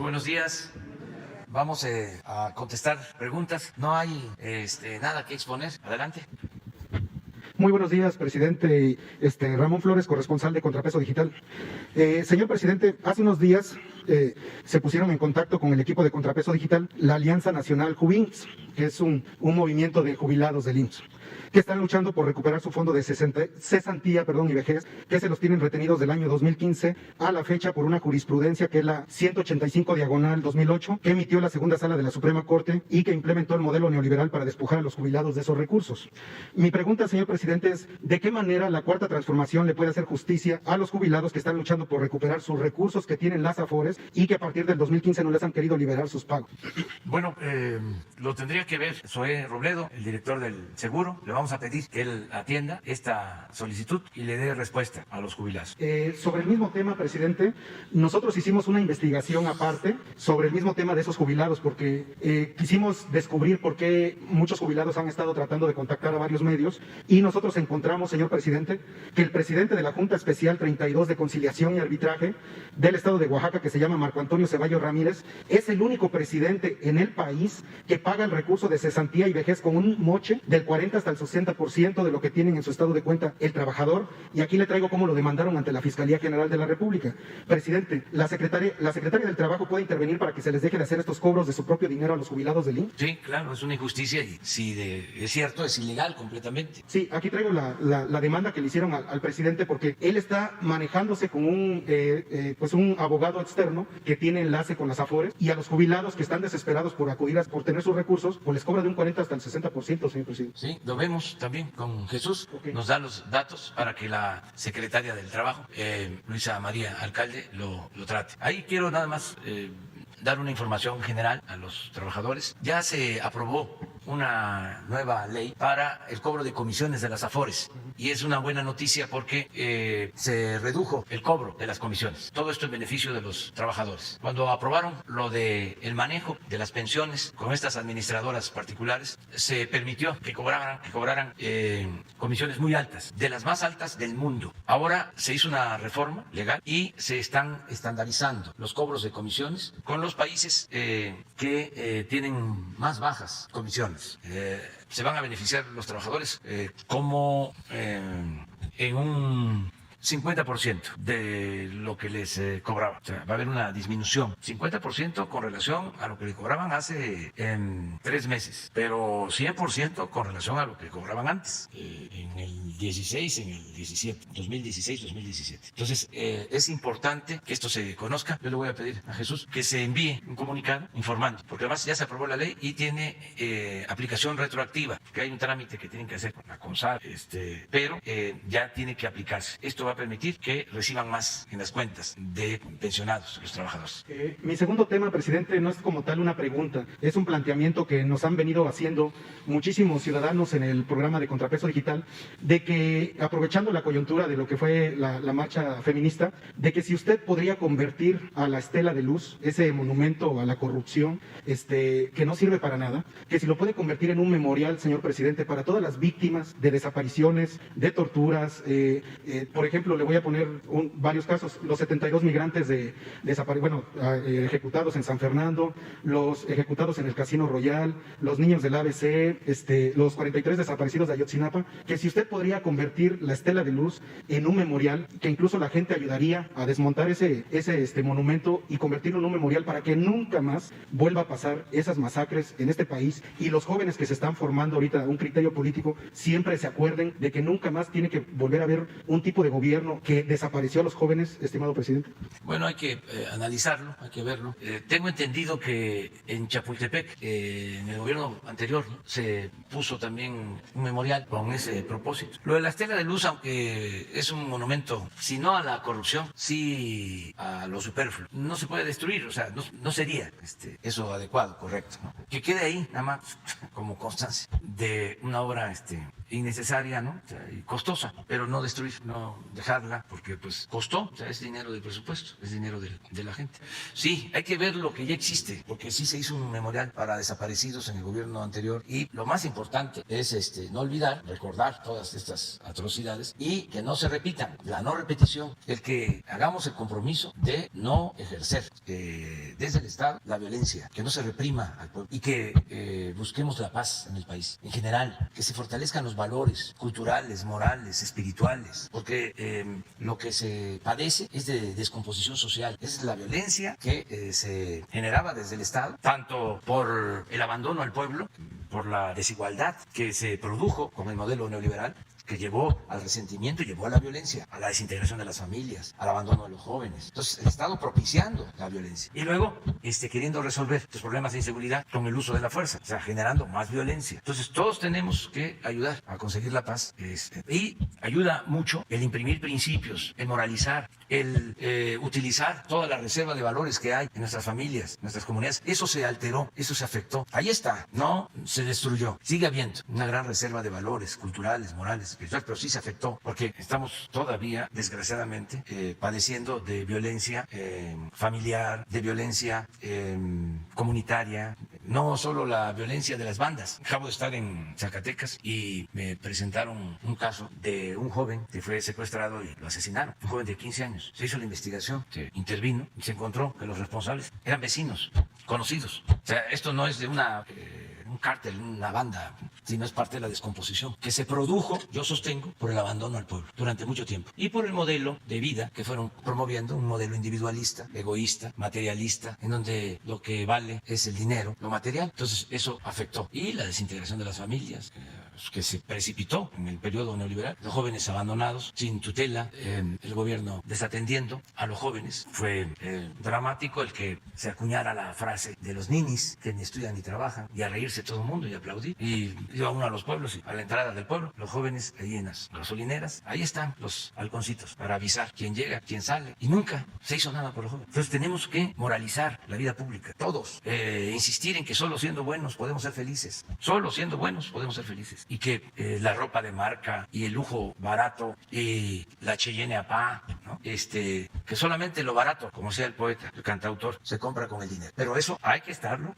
buenos días. Vamos a contestar preguntas. No hay nada que exponer. Adelante. Muy buenos días, presidente. Ramón Flores, corresponsal de Contrapeso Digital. Señor presidente, hace unos días se pusieron en contacto con el equipo de Contrapeso Digital, la Alianza Nacional Jubins, que es un movimiento de jubilados del IMSS, que están luchando por recuperar su fondo de cesantía y vejez, que se los tienen retenidos del año 2015 a la fecha por una jurisprudencia que es la 185/2008, que emitió la segunda sala de la Suprema Corte y que implementó el modelo neoliberal para despojar a los jubilados de esos recursos. Mi pregunta, señor presidente, es ¿de qué manera la Cuarta Transformación le puede hacer justicia a los jubilados que están luchando por recuperar sus recursos que tienen las Afores y que a partir del 2015 no les han querido liberar sus pagos? Bueno, lo tendría que ver Zoé Robledo, el director del Seguro. Le vamos a pedir que él atienda esta solicitud y le dé respuesta a los jubilados. Sobre el mismo tema, presidente, nosotros hicimos una investigación aparte sobre el mismo tema de esos jubilados porque quisimos descubrir por qué muchos jubilados han estado tratando de contactar a varios medios y nosotros encontramos, señor presidente, que el presidente de la Junta Especial 32 de Conciliación y Arbitraje del Estado de Oaxaca, que se llama Marco Antonio Ceballos Ramírez, es el único presidente en el país que paga el recurso de cesantía y vejez con un moche del 40 hasta el 60% de lo que tienen en su estado de cuenta el trabajador, y aquí le traigo cómo lo demandaron ante la Fiscalía General de la República. Presidente, la secretaria del Trabajo puede intervenir para que se les deje de hacer estos cobros de su propio dinero a los jubilados del IMSS. Sí, claro, es una injusticia y si es cierto, es ilegal completamente. Sí, aquí traigo la demanda que le hicieron al presidente porque él está manejándose con un abogado externo que tiene enlace con las Afores, y a los jubilados que están desesperados por acudir por tener sus recursos, pues les cobra de un 40 hasta el 60%, señor presidente. Sí, lo vemos también con Jesús. Okay. Nos da los datos para que la secretaria del Trabajo, Luisa María Alcalde, lo trate. Ahí quiero nada más dar una información general a los trabajadores. Ya se aprobó una nueva ley para el cobro de comisiones de las Afores y es una buena noticia porque se redujo el cobro de las comisiones. Todo esto en beneficio de los trabajadores. Cuando aprobaron lo de el manejo de las pensiones con estas administradoras particulares, se permitió que cobraran comisiones muy altas, de las más altas del mundo. Ahora se hizo una reforma legal y se están estandarizando los cobros de comisiones con los países que tienen más bajas comisiones. Se van a beneficiar los trabajadores como en un 50% de lo que les cobraba. O sea, va a haber una disminución. 50% con relación a lo que le cobraban hace 3 meses, pero 100% con relación a lo que cobraban antes, en el 16, en el 17, 2016, 2017. Entonces, es importante que esto se conozca. Yo le voy a pedir a Jesús que se envíe un comunicado informando, porque además ya se aprobó la ley y tiene aplicación retroactiva, que hay un trámite que tienen que hacer con la CONSAR, pero ya tiene que aplicarse. Esto va a permitir que reciban más en las cuentas de pensionados los trabajadores. Mi segundo tema, presidente, no es como tal una pregunta, es un planteamiento que nos han venido haciendo muchísimos ciudadanos en el programa de Contrapeso Digital, de que, aprovechando la coyuntura de lo que fue la marcha feminista, de que si usted podría convertir a la Estela de Luz, ese monumento a la corrupción, que no sirve para nada, que si lo puede convertir en un memorial, señor presidente, para todas las víctimas de desapariciones, de torturas, por ejemplo, le voy a poner varios casos: los 72 migrantes ejecutados en San Fernando, los ejecutados en el Casino Royal, los niños del ABC, los 43 desaparecidos de Ayotzinapa, que si usted podría convertir la Estela de Luz en un memorial, que incluso la gente ayudaría a desmontar ese monumento y convertirlo en un memorial para que nunca más vuelva a pasar esas masacres en este país, y los jóvenes que se están formando ahorita un criterio político siempre se acuerden de que nunca más tiene que volver a haber un tipo de gobierno que desapareció a los jóvenes, estimado presidente. Bueno, hay que analizarlo, hay que verlo. Tengo entendido que en Chapultepec, en el gobierno anterior, ¿no?, se puso también un memorial con ese propósito. Lo de la Estela de Luz, aunque es un monumento, si no a la corrupción, sí a lo superfluo, no se puede destruir, o sea, no sería eso adecuado, correcto, ¿no? Que quede ahí, nada más, como constancia de una obra innecesaria, ¿no? O sea, y costosa, pero no destruir, no dejarla, porque pues costó, o sea, es dinero del presupuesto, es dinero de la gente. Sí, hay que ver lo que ya existe, porque sí se hizo un memorial para desaparecidos en el gobierno anterior y lo más importante es no olvidar, recordar todas estas atrocidades y que no se repitan, la no repetición, el que hagamos el compromiso de no ejercer desde el Estado la violencia, que no se reprima al pueblo y que busquemos la paz en el país en general, que se fortalezcan los valores culturales, morales, espirituales, porque lo que se padece es de descomposición social, es la violencia que se generaba desde el Estado, tanto por el abandono al pueblo, por la desigualdad que se produjo con el modelo neoliberal, que llevó al resentimiento y llevó a la violencia, a la desintegración de las familias, al abandono de los jóvenes. Entonces, el Estado propiciando la violencia. Y luego, queriendo resolver los problemas de inseguridad con el uso de la fuerza, o sea, generando más violencia. Entonces, todos tenemos que ayudar a conseguir la paz. Y ayuda mucho el imprimir principios, el moralizar, el utilizar toda la reserva de valores que hay en nuestras familias, en nuestras comunidades. Eso se alteró, eso se afectó. Ahí está, no se destruyó. Sigue habiendo una gran reserva de valores culturales, morales, espirituales, pero sí se afectó porque estamos todavía, desgraciadamente, padeciendo de violencia familiar, de violencia comunitaria, no solo la violencia de las bandas. Acabo de estar en Zacatecas y me presentaron un caso de un joven que fue secuestrado y lo asesinaron, un joven de 15 años. Se hizo la investigación, se intervino y se encontró que los responsables eran vecinos, conocidos. O sea, esto no es de un cártel, una banda, sino es parte de la descomposición que se produjo, yo sostengo, por el abandono al pueblo durante mucho tiempo y por el modelo de vida que fueron promoviendo, un modelo individualista, egoísta, materialista, en donde lo que vale es el dinero, lo material. Entonces eso afectó y la desintegración de las familias que se precipitó en el periodo neoliberal, los jóvenes abandonados, sin tutela, el gobierno desatendiendo a los jóvenes. Fue dramático el que se acuñara la frase de los ninis que ni estudian ni trabajan y a reírse todo el mundo y aplaudir. Y iba uno a los pueblos y a la entrada del pueblo, los jóvenes ahí en las gasolineras, ahí están los halconcitos para avisar quién llega, quién sale, y nunca se hizo nada por los jóvenes. Entonces tenemos que moralizar la vida pública, todos, insistir en que solo siendo buenos podemos ser felices, solo siendo buenos podemos ser felices, y que la ropa de marca y el lujo barato y la Cheyenne Apá, ¿no? Que solamente lo barato, como sea el poeta, el cantautor, se compra con el dinero. Pero eso hay que estarlo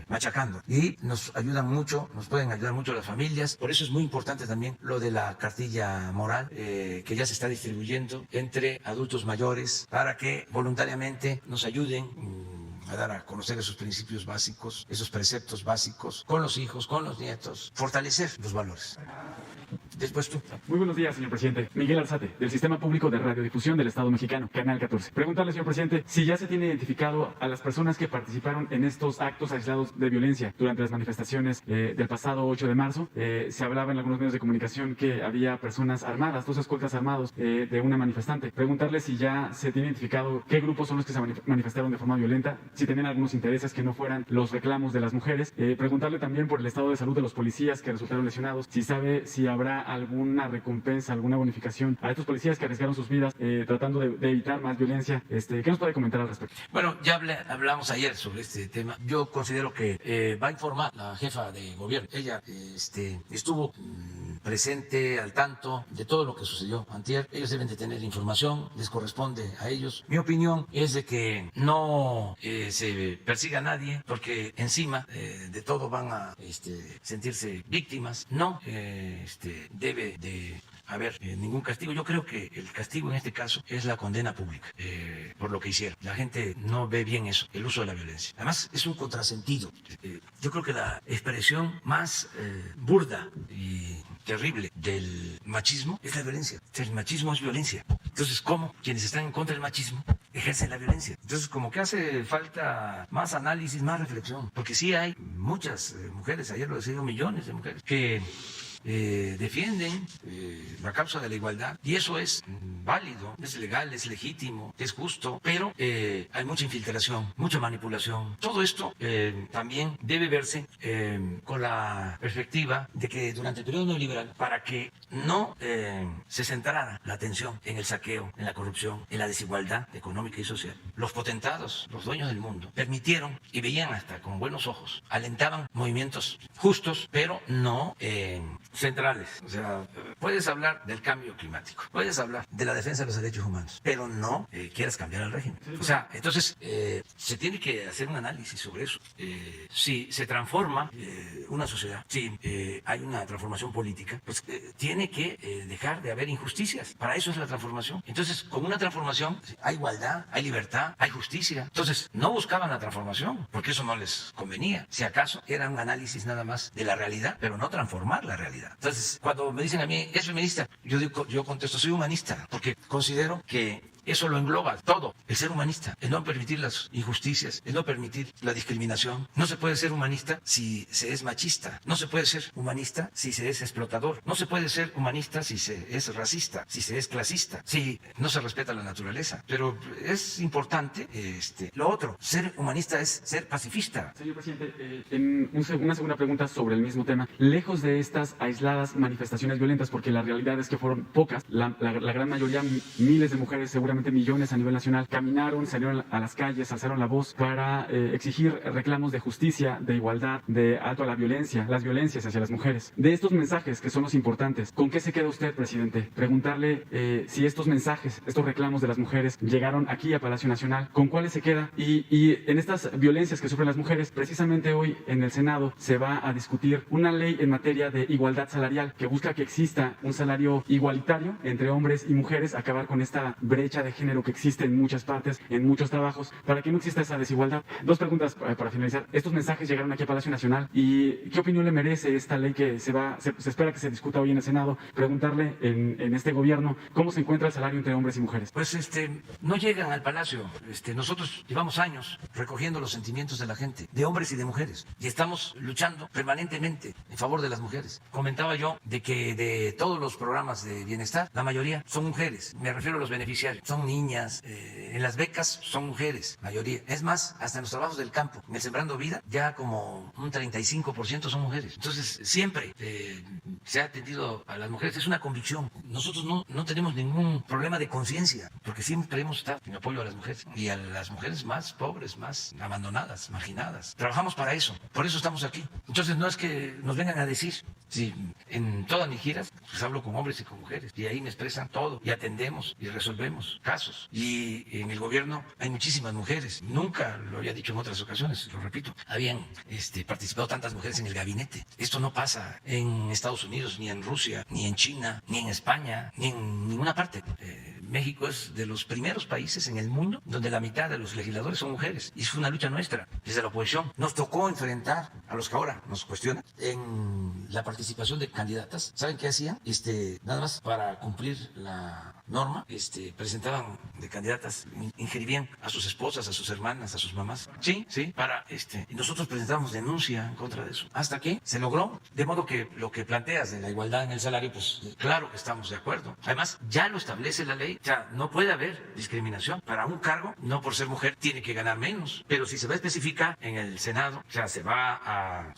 machacando y nos ayudan mucho, nos pueden ayudar mucho las familias. Por eso es muy importante también lo de la cartilla moral que ya se está distribuyendo entre adultos mayores para que voluntariamente nos ayuden a dar a conocer esos principios básicos, esos preceptos básicos con los hijos, con los nietos, fortalecer los valores. Después tú. Muy buenos días, señor presidente. Miguel Alzate, del Sistema Público de Radiodifusión del Estado Mexicano, Canal 14. Preguntarle, señor presidente, si ya se tiene identificado a las personas que participaron en estos actos aislados de violencia durante las manifestaciones del pasado 8 de marzo. Se hablaba en algunos medios de comunicación que había personas armadas, 2 escoltas armados de una manifestante. Preguntarle si ya se tiene identificado qué grupos son los que se manifestaron de forma violenta, si tenían algunos intereses que no fueran los reclamos de las mujeres. Preguntarle también por el estado de salud de los policías que resultaron lesionados, si sabe si habrá alguna recompensa, alguna bonificación a estos policías que arriesgaron sus vidas tratando de evitar más violencia. ¿Qué nos puede comentar al respecto? Bueno, ya hablamos ayer sobre este tema. Yo considero que va a informar la jefa de gobierno. Ella estuvo presente, al tanto de todo lo que sucedió antier. Ellos deben de tener información, les corresponde a ellos. Mi opinión es de que no se persiga a nadie, porque encima de todo van a sentirse víctimas. No debe de haber ningún castigo. Yo creo que el castigo en este caso es la condena pública por lo que hicieron. La gente no ve bien eso, el uso de la violencia. Además, es un contrasentido. Yo creo que la expresión más burda y terrible del machismo es la violencia. El machismo es violencia. Entonces, ¿cómo quienes están en contra del machismo ejercen la violencia? Entonces, como que hace falta más análisis, más reflexión, porque sí hay muchas mujeres, ayer lo decía, millones de mujeres, que defienden la causa de la igualdad, y eso es válido, es legal, es legítimo, es justo, pero hay mucha infiltración, mucha manipulación. Todo esto también debe verse con la perspectiva de que durante el periodo neoliberal, para que no se centrara la atención en el saqueo, en la corrupción, en la desigualdad económica y social, los potentados, los dueños del mundo, permitieron y veían hasta con buenos ojos, alentaban movimientos justos, pero no centrales. O sea, puedes hablar del cambio climático, puedes hablar de la defensa de los derechos humanos, pero no quieras cambiar el régimen. O sea, entonces se tiene que hacer un análisis sobre eso. Si se transforma una sociedad, si hay una transformación política, pues tiene que dejar de haber injusticias. Para eso es la transformación. Entonces, con una transformación hay igualdad, hay libertad, hay justicia. Entonces, no buscaban la transformación, porque eso no les convenía. Si acaso era un análisis nada más de la realidad, pero no transformar la realidad. Entonces, cuando me dicen a mí, ¿es feminista? Yo contesto, soy humanista, porque considero que eso lo engloba todo, el ser humanista, el no permitir las injusticias, el no permitir la discriminación. No se puede ser humanista si se es machista, no se puede ser humanista si se es explotador, no se puede ser humanista si se es racista, si se es clasista, si no se respeta la naturaleza. Pero es importante lo otro, ser humanista es ser pacifista. Señor presidente, una segunda pregunta sobre el mismo tema. Lejos de estas aisladas manifestaciones violentas, porque la realidad es que fueron pocas, la gran mayoría, miles de mujeres, seguramente millones a nivel nacional, caminaron, salieron a las calles, alzaron la voz para exigir reclamos de justicia, de igualdad, de alto a la violencia, las violencias hacia las mujeres. De estos mensajes que son los importantes, ¿con qué se queda usted, presidente? Preguntarle si estos mensajes, estos reclamos de las mujeres llegaron aquí a Palacio Nacional, ¿con cuáles se queda? Y en estas violencias que sufren las mujeres, precisamente hoy en el Senado se va a discutir una ley en materia de igualdad salarial que busca que exista un salario igualitario entre hombres y mujeres, acabar con esta brecha de género que existe en muchas partes, en muchos trabajos, para que no exista esa desigualdad. Dos preguntas para finalizar. Estos mensajes llegaron aquí a Palacio Nacional y ¿qué opinión le merece esta ley que se espera que se discuta hoy en el Senado? Preguntarle en este gobierno cómo se encuentra el salario entre hombres y mujeres. Pues no llegan al Palacio. Nosotros llevamos años recogiendo los sentimientos de la gente, de hombres y de mujeres, y estamos luchando permanentemente en favor de las mujeres. Comentaba yo de que de todos los programas de bienestar, la mayoría son mujeres. Me refiero a los beneficiarios. Son niñas, en las becas son mujeres, mayoría. Es más, hasta en los trabajos del campo, en el Sembrando Vida, ya como un 35% son mujeres. Entonces, siempre se ha atendido a las mujeres. Es una convicción. Nosotros no tenemos ningún problema de conciencia, porque siempre hemos estado en apoyo a las mujeres y a las mujeres más pobres, más abandonadas, marginadas. Trabajamos para eso, por eso estamos aquí. Entonces, no es que nos vengan a decir, si en todas mis giras, pues hablo con hombres y con mujeres, y ahí me expresan todo, y atendemos y resolvemos casos. Y en el gobierno hay muchísimas mujeres. Nunca lo había dicho en otras ocasiones, lo repito. Habían participado tantas mujeres en el gabinete. Esto no pasa en Estados Unidos, ni en Rusia, ni en China, ni en España, ni en ninguna parte. México es de los primeros países en el mundo donde la mitad de los legisladores son mujeres. Y es una lucha nuestra, desde la oposición. Nos tocó enfrentar a los que ahora nos cuestionan en la participación de candidatas. ¿Saben qué hacían? Nada más para cumplir la norma, presentaban de candidatas, inscribían a sus esposas, a sus hermanas, a sus mamás. Sí, y nosotros presentamos denuncia en contra de eso. Hasta que se logró, de modo que lo que planteas de la igualdad en el salario, pues claro que estamos de acuerdo. Además, ya lo establece la ley. O sea, no puede haber discriminación. Para un cargo, no por ser mujer, tiene que ganar menos. Pero si se va a especificar en el Senado, o sea, se va a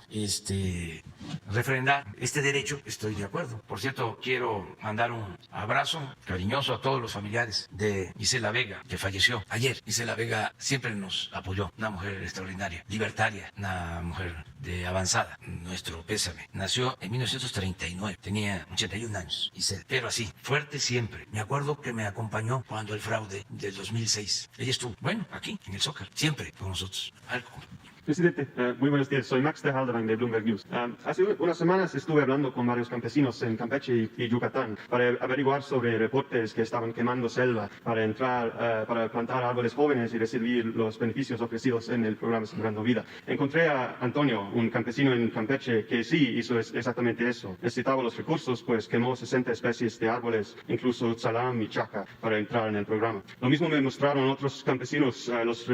refrendar este derecho, estoy de acuerdo. Por cierto, quiero mandar un abrazo cariñoso a todos los familiares de Isela Vega, que falleció ayer. Isela Vega siempre nos apoyó, una mujer extraordinaria, libertaria, una mujer de avanzada. Nuestro pésame. Nació en 1939, tenía 81 años, Isela, pero así, fuerte siempre. Me acuerdo que me acompañó cuando el fraude del 2006. Ella estuvo, aquí, en el Zócalo, siempre con nosotros. Presidente, muy buenos días. Soy Max de Haldeman de Bloomberg News. Hace unas semanas estuve hablando con varios campesinos en Campeche y Yucatán para averiguar sobre reportes que estaban quemando selva para plantar árboles jóvenes y recibir los beneficios ofrecidos en el programa Sembrando Vida. Encontré a Antonio, un campesino en Campeche, que sí hizo exactamente eso. Necesitaba los recursos, pues quemó 60 especies de árboles, incluso salam y chaca, para entrar en el programa. Lo mismo me mostraron otros campesinos. Los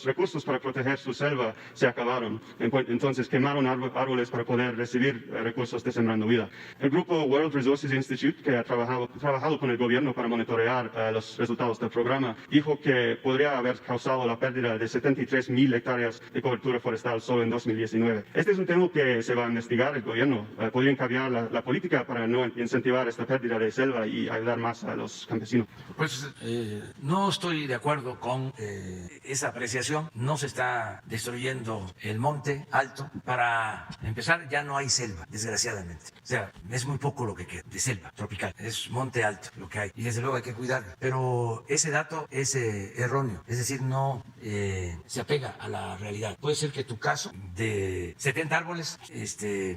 recursos para proteger su selva se acabaron. Entonces quemaron árboles para poder recibir recursos de Sembrando Vida. El grupo World Resources Institute, que ha trabajado con el gobierno para monitorear los resultados del programa, dijo que podría haber causado la pérdida de 73,000 hectáreas de cobertura forestal solo en 2019. Este es un tema que se va a investigar el gobierno. Podrían cambiar la política para no incentivar esta pérdida de selva y ayudar más a los campesinos. Pues no estoy de acuerdo con esa apreciación. No se está destruyendo construyendo el monte alto. Para empezar, ya no hay selva, desgraciadamente. O sea, es muy poco lo que queda de selva tropical. Es monte alto lo que hay. Y desde luego hay que cuidarlo. Pero ese dato es erróneo. Es decir, no se apega a la realidad. Puede ser que tu caso de 70 árboles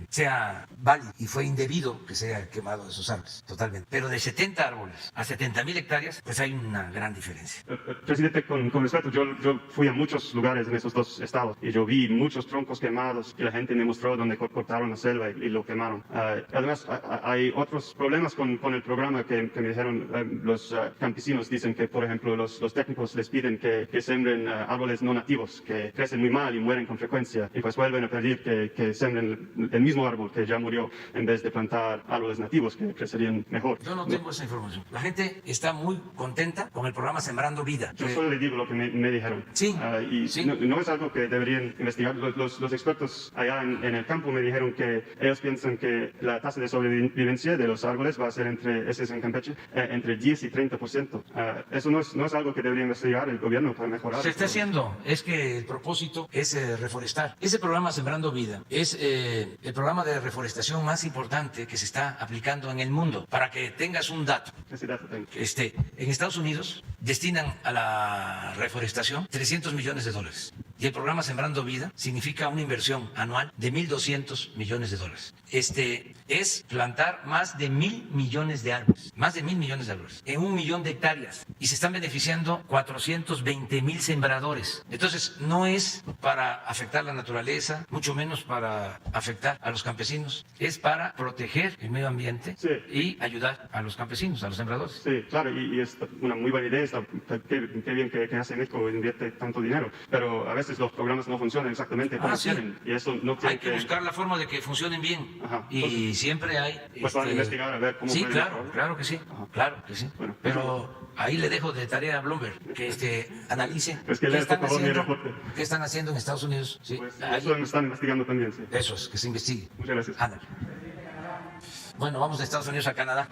sea válido y fue indebido que se haya quemado esos árboles, totalmente. Pero de 70 árboles a 70.000 hectáreas, pues hay una gran diferencia. Presidente, con respeto, yo fui a muchos lugares en esos dos estados y yo vi muchos troncos quemados y la gente me mostró donde cortaron la selva y lo quemaron. Además, hay otros problemas con el programa que me dijeron. Los campesinos dicen que, por ejemplo, los técnicos les piden que sembren árboles no nativos que crecen muy mal y mueren con frecuencia, y pues vuelven a pedir que sembren el mismo árbol que ya murió en vez de plantar árboles nativos que crecerían mejor. Yo no tengo esa información. La gente está muy contenta con el programa Sembrando Vida. Yo solo le digo lo que me dijeron. Sí, y sí. No es algo que deberían investigar. Los expertos allá en el campo me dijeron que ellos piensan que la tasa de sobrevivencia de los árboles va a ser ese es en Campeche, entre 10 y 30%. Eso no es algo que debería investigar el gobierno para mejorar. Se está haciendo. Es que el propósito es reforestar. Ese programa Sembrando Vida es el programa de reforestación más importante que se está aplicando en el mundo. Para que tengas un dato, Ese dato tengo. en Estados Unidos destinan a la reforestación $300 millones. Y el programa Sembrando Vida significa una inversión anual de $1.200 millones. Es plantar más de 1.000 millones de árboles, en 1 millón de hectáreas. Y se están beneficiando 420,000 sembradores. Entonces, no es para afectar la naturaleza, mucho menos para afectar a los campesinos. Es para proteger el medio ambiente, sí, y ayudar a los campesinos, a los sembradores. Sí, claro, y es una muy buena idea. Qué bien que hace México, invierte tanto dinero. Pero a veces los programas no funcionan exactamente como quieren. Y eso no tiene hay que buscar la forma de que funcionen bien. Ajá. Y Entonces, siempre hay... Pues van a investigar a ver cómo Sí, pueden mejorar. claro que sí. Ajá. Claro que sí. Bueno, pero ahí le dejo de tarea a Bloomberg que analice Es que lea, por favor, mi reporte. qué están haciendo en Estados Unidos. Sí, Pues ahí- eso me están investigando también, sí. eso es, que se investigue. Muchas gracias. Ándale. Bueno, vamos de Estados Unidos a Canadá.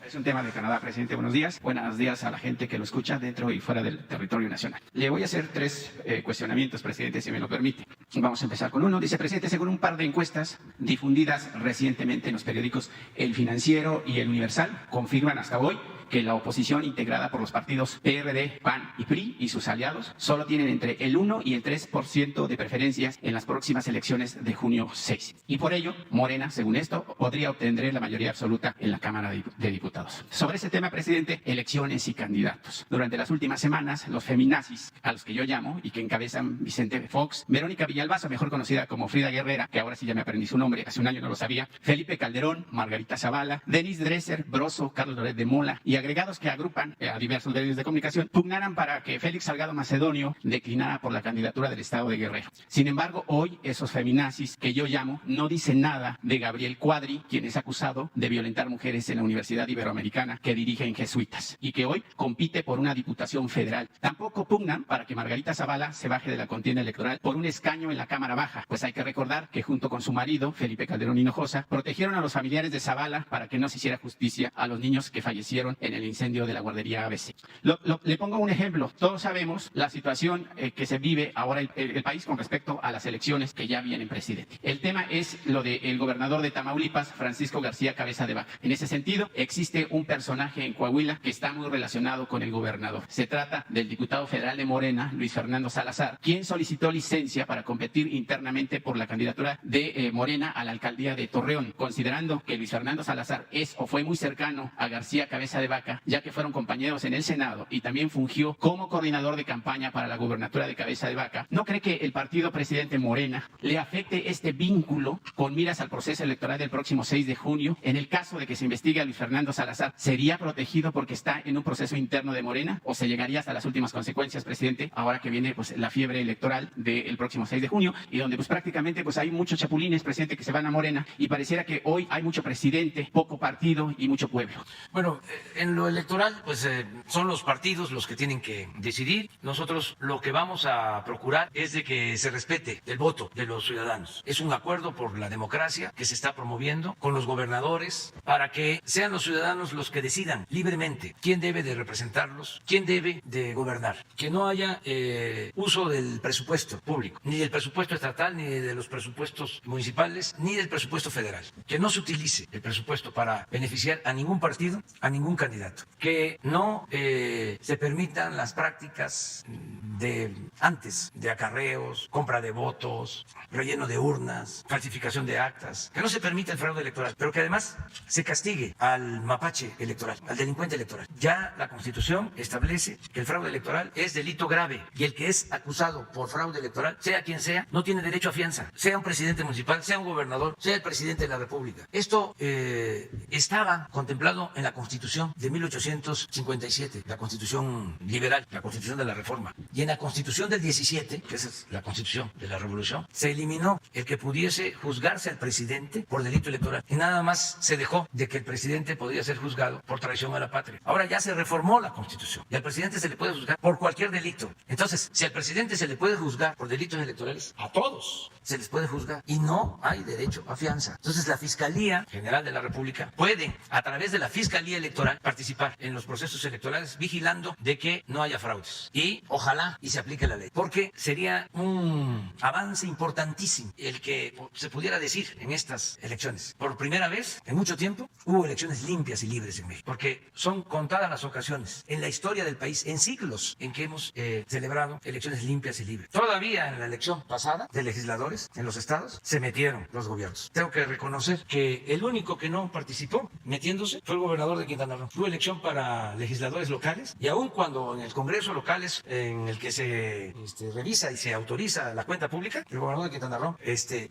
Es un tema de Canadá, presidente. Buenos días. Buenos días a la gente que lo escucha dentro y fuera del territorio nacional. Le voy a hacer 3 cuestionamientos, presidente, si me lo permite. Vamos a empezar con uno. Dice, presidente, según un par de encuestas difundidas recientemente en los periódicos El Financiero y El Universal, confirman hasta hoy que la oposición integrada por los partidos PRD, PAN y PRI y sus aliados solo tienen entre el 1 y el 3% de preferencias en las próximas elecciones de junio 6. Y por ello, Morena, según esto, podría obtener la mayoría absoluta en la Cámara de Diputados. Sobre ese tema, presidente, elecciones y candidatos. Durante las últimas semanas, los feminazis, a los que yo llamo y que encabezan Vicente Fox, Verónica Villalbazo, mejor conocida como Frida Guerrera, que ahora sí ya me aprendí su nombre, hace un año no lo sabía, Felipe Calderón, Margarita Zavala, Denise Dresser, Broso, Carlos Loret de Mola y agregados que agrupan a diversos medios de comunicación, pugnaran para que Félix Salgado Macedonio declinara por la candidatura del estado de Guerrero. Sin embargo, hoy esos feminazis que yo llamo no dicen nada de Gabriel Cuadri, quien es acusado de violentar mujeres en la Universidad Iberoamericana que dirige en Jesuitas y que hoy compite por una diputación federal. Tampoco pugnan para que Margarita Zavala se baje de la contienda electoral por un escaño en la Cámara Baja, pues hay que recordar que junto con su marido, Felipe Calderón Hinojosa, protegieron a los familiares de Zavala para que no se hiciera justicia a los niños que fallecieron en el incendio de la guardería ABC. Le pongo un ejemplo. Todos sabemos la situación que se vive ahora el país con respecto a las elecciones que ya vienen, presidente. El tema es lo del gobernador de Tamaulipas, Francisco García Cabeza de Vaca. En ese sentido, existe un personaje en Coahuila que está muy relacionado con el gobernador. Se trata del diputado federal de Morena, Luis Fernando Salazar, quien solicitó licencia para competir internamente por la candidatura de Morena a la alcaldía de Torreón, considerando que Luis Fernando Salazar es o fue muy cercano a García Cabeza de Vaca, ya que fueron compañeros en el Senado y también fungió como coordinador de campaña para la gubernatura de Cabeza de Vaca. ¿No cree que el partido presidente Morena le afecte este vínculo con miras al proceso electoral del próximo 6 de junio? En el caso de que se investigue a Luis Fernando Salazar, ¿sería protegido porque está en un proceso interno de Morena o se llegaría hasta las últimas consecuencias, presidente, ahora que viene pues la fiebre electoral del próximo 6 de junio y donde pues prácticamente pues hay muchos chapulines, presidente, que se van a Morena y pareciera que hoy hay mucho presidente, poco partido y mucho pueblo? Bueno, en en lo electoral, pues son los partidos los que tienen que decidir. Nosotros lo que vamos a procurar es de que se respete el voto de los ciudadanos. Es un acuerdo por la democracia que se está promoviendo con los gobernadores para que sean los ciudadanos los que decidan libremente quién debe de representarlos, quién debe de gobernar. Que no haya uso del presupuesto público, ni del presupuesto estatal, ni de los presupuestos municipales, ni del presupuesto federal. Que no se utilice el presupuesto para beneficiar a ningún partido, a ningún candidato. Que no se permitan las prácticas de antes, de acarreos, compra de votos, relleno de urnas, falsificación de actas. Que no se permita el fraude electoral, pero que además se castigue al mapache electoral, al delincuente electoral. Ya la Constitución establece que el fraude electoral es delito grave y el que es acusado por fraude electoral, sea quien sea, no tiene derecho a fianza, sea un presidente municipal, sea un gobernador, sea el presidente de la República. Esto estaba contemplado en la Constitución de 1857, la Constitución liberal, la Constitución de la Reforma. Y en la Constitución del 17, que esa es la Constitución de la Revolución, se eliminó el que pudiese juzgarse al presidente por delito electoral. Y nada más se dejó de que el presidente podía ser juzgado por traición a la patria. Ahora ya se reformó la Constitución y al presidente se le puede juzgar por cualquier delito. Entonces, si al presidente se le puede juzgar por delitos electorales, a todos se les puede juzgar y no hay derecho a fianza. Entonces, la Fiscalía General de la República puede, a través de la Fiscalía Electoral, participar en los procesos electorales vigilando de que no haya fraudes. Y ojalá y se aplique la ley, porque sería un avance importantísimo el que se pudiera decir en estas elecciones. Por primera vez en mucho tiempo hubo elecciones limpias y libres en México, porque son contadas las ocasiones en la historia del país, en siglos, en que hemos celebrado elecciones limpias y libres. Todavía en la elección pasada de legisladores en los estados se metieron los gobiernos. Tengo que reconocer que el único que no participó metiéndose fue el gobernador de Quintana Roo. Hubo elección para legisladores locales y aun cuando en el Congreso local es en el que se revisa y se autoriza la cuenta pública, el gobernador de Quintana Roo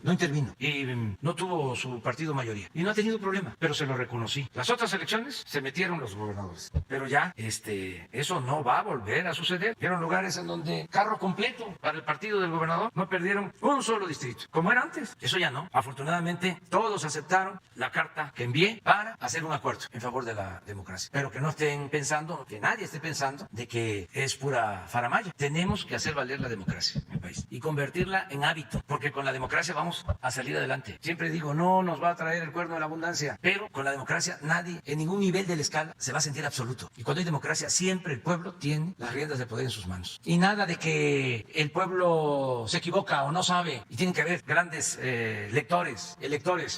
no intervino y no tuvo su partido mayoría y no ha tenido problema, pero se lo reconocí. Las otras elecciones se metieron los gobernadores, pero ya eso no va a volver a suceder. Vieron lugares en donde carro completo para el partido del gobernador, no perdieron un solo distrito, como era antes. Eso ya no. Afortunadamente todos aceptaron la carta que envié para hacer un acuerdo en favor de la democracia, pero que no estén pensando, que nadie esté pensando de que es pura faramaya. Tenemos que hacer valer la democracia en el país y convertirla en hábito, porque con la democracia vamos a salir adelante. Siempre digo, no nos va a traer el cuerno de la abundancia, pero con la democracia nadie, en ningún nivel de la escala, se va a sentir absoluto. Y cuando hay democracia, siempre el pueblo tiene las riendas de poder en sus manos. Y nada de que el pueblo se equivoca o no sabe, y tienen que haber grandes electores,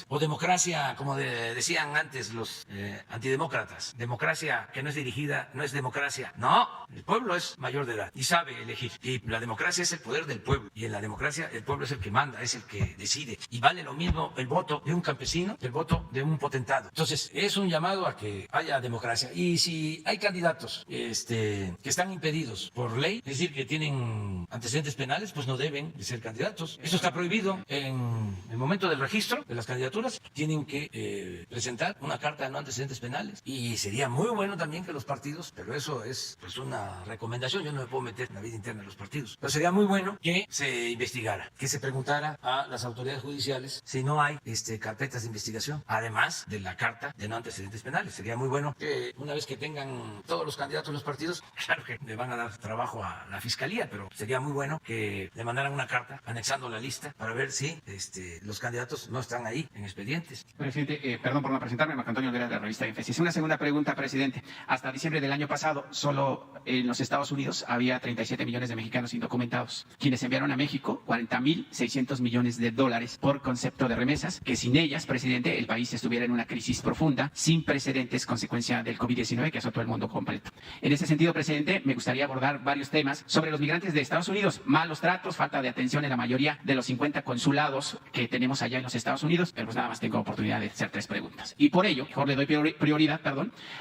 o democracia, como decían antes los antidemócratas, democracia que no es dirigida, no es democracia. No, el pueblo es mayor de edad y sabe elegir. Y la democracia es el poder del pueblo. Y en la democracia el pueblo es el que manda, es el que decide. Y vale lo mismo el voto de un campesino que el voto de un potentado. Entonces, es un llamado a que haya democracia. Y si hay candidatos que están impedidos por ley, es decir, que tienen antecedentes penales, pues no deben de ser candidatos. Eso está prohibido. En el momento del registro de las candidaturas, tienen que presentar una carta de no antecedentes penales. Y sería muy bueno también que los partidos, pero eso es pues una recomendación, yo no me puedo meter en la vida interna de los partidos, pero sería muy bueno que se investigara, que se preguntara a las autoridades judiciales si no hay carpetas de investigación, además de la carta de no antecedentes penales. Sería muy bueno que una vez que tengan todos los candidatos los partidos, claro que le van a dar trabajo a la fiscalía, pero sería muy bueno que le mandaran una carta anexando la lista para ver si los candidatos no están ahí en expedientes. Presidente, perdón por no presentarme, Marco Antonio Olvera de la revista Infesis. Una segunda pregunta, presidente. Hasta diciembre del año pasado, solo en los Estados Unidos había 37 millones de mexicanos indocumentados, quienes enviaron a México 40.600 millones de dólares por concepto de remesas, que sin ellas, presidente, el país estuviera en una crisis profunda, sin precedentes, consecuencia del COVID-19 que azotó el mundo completo. En ese sentido, presidente, me gustaría abordar varios temas sobre los migrantes de Estados Unidos, malos tratos, falta de atención en la mayoría de los 50 consulados que tenemos allá en los Estados Unidos, pero pues nada más tengo oportunidad de hacer 3 preguntas. Y por ello, mejor le doy prioridad,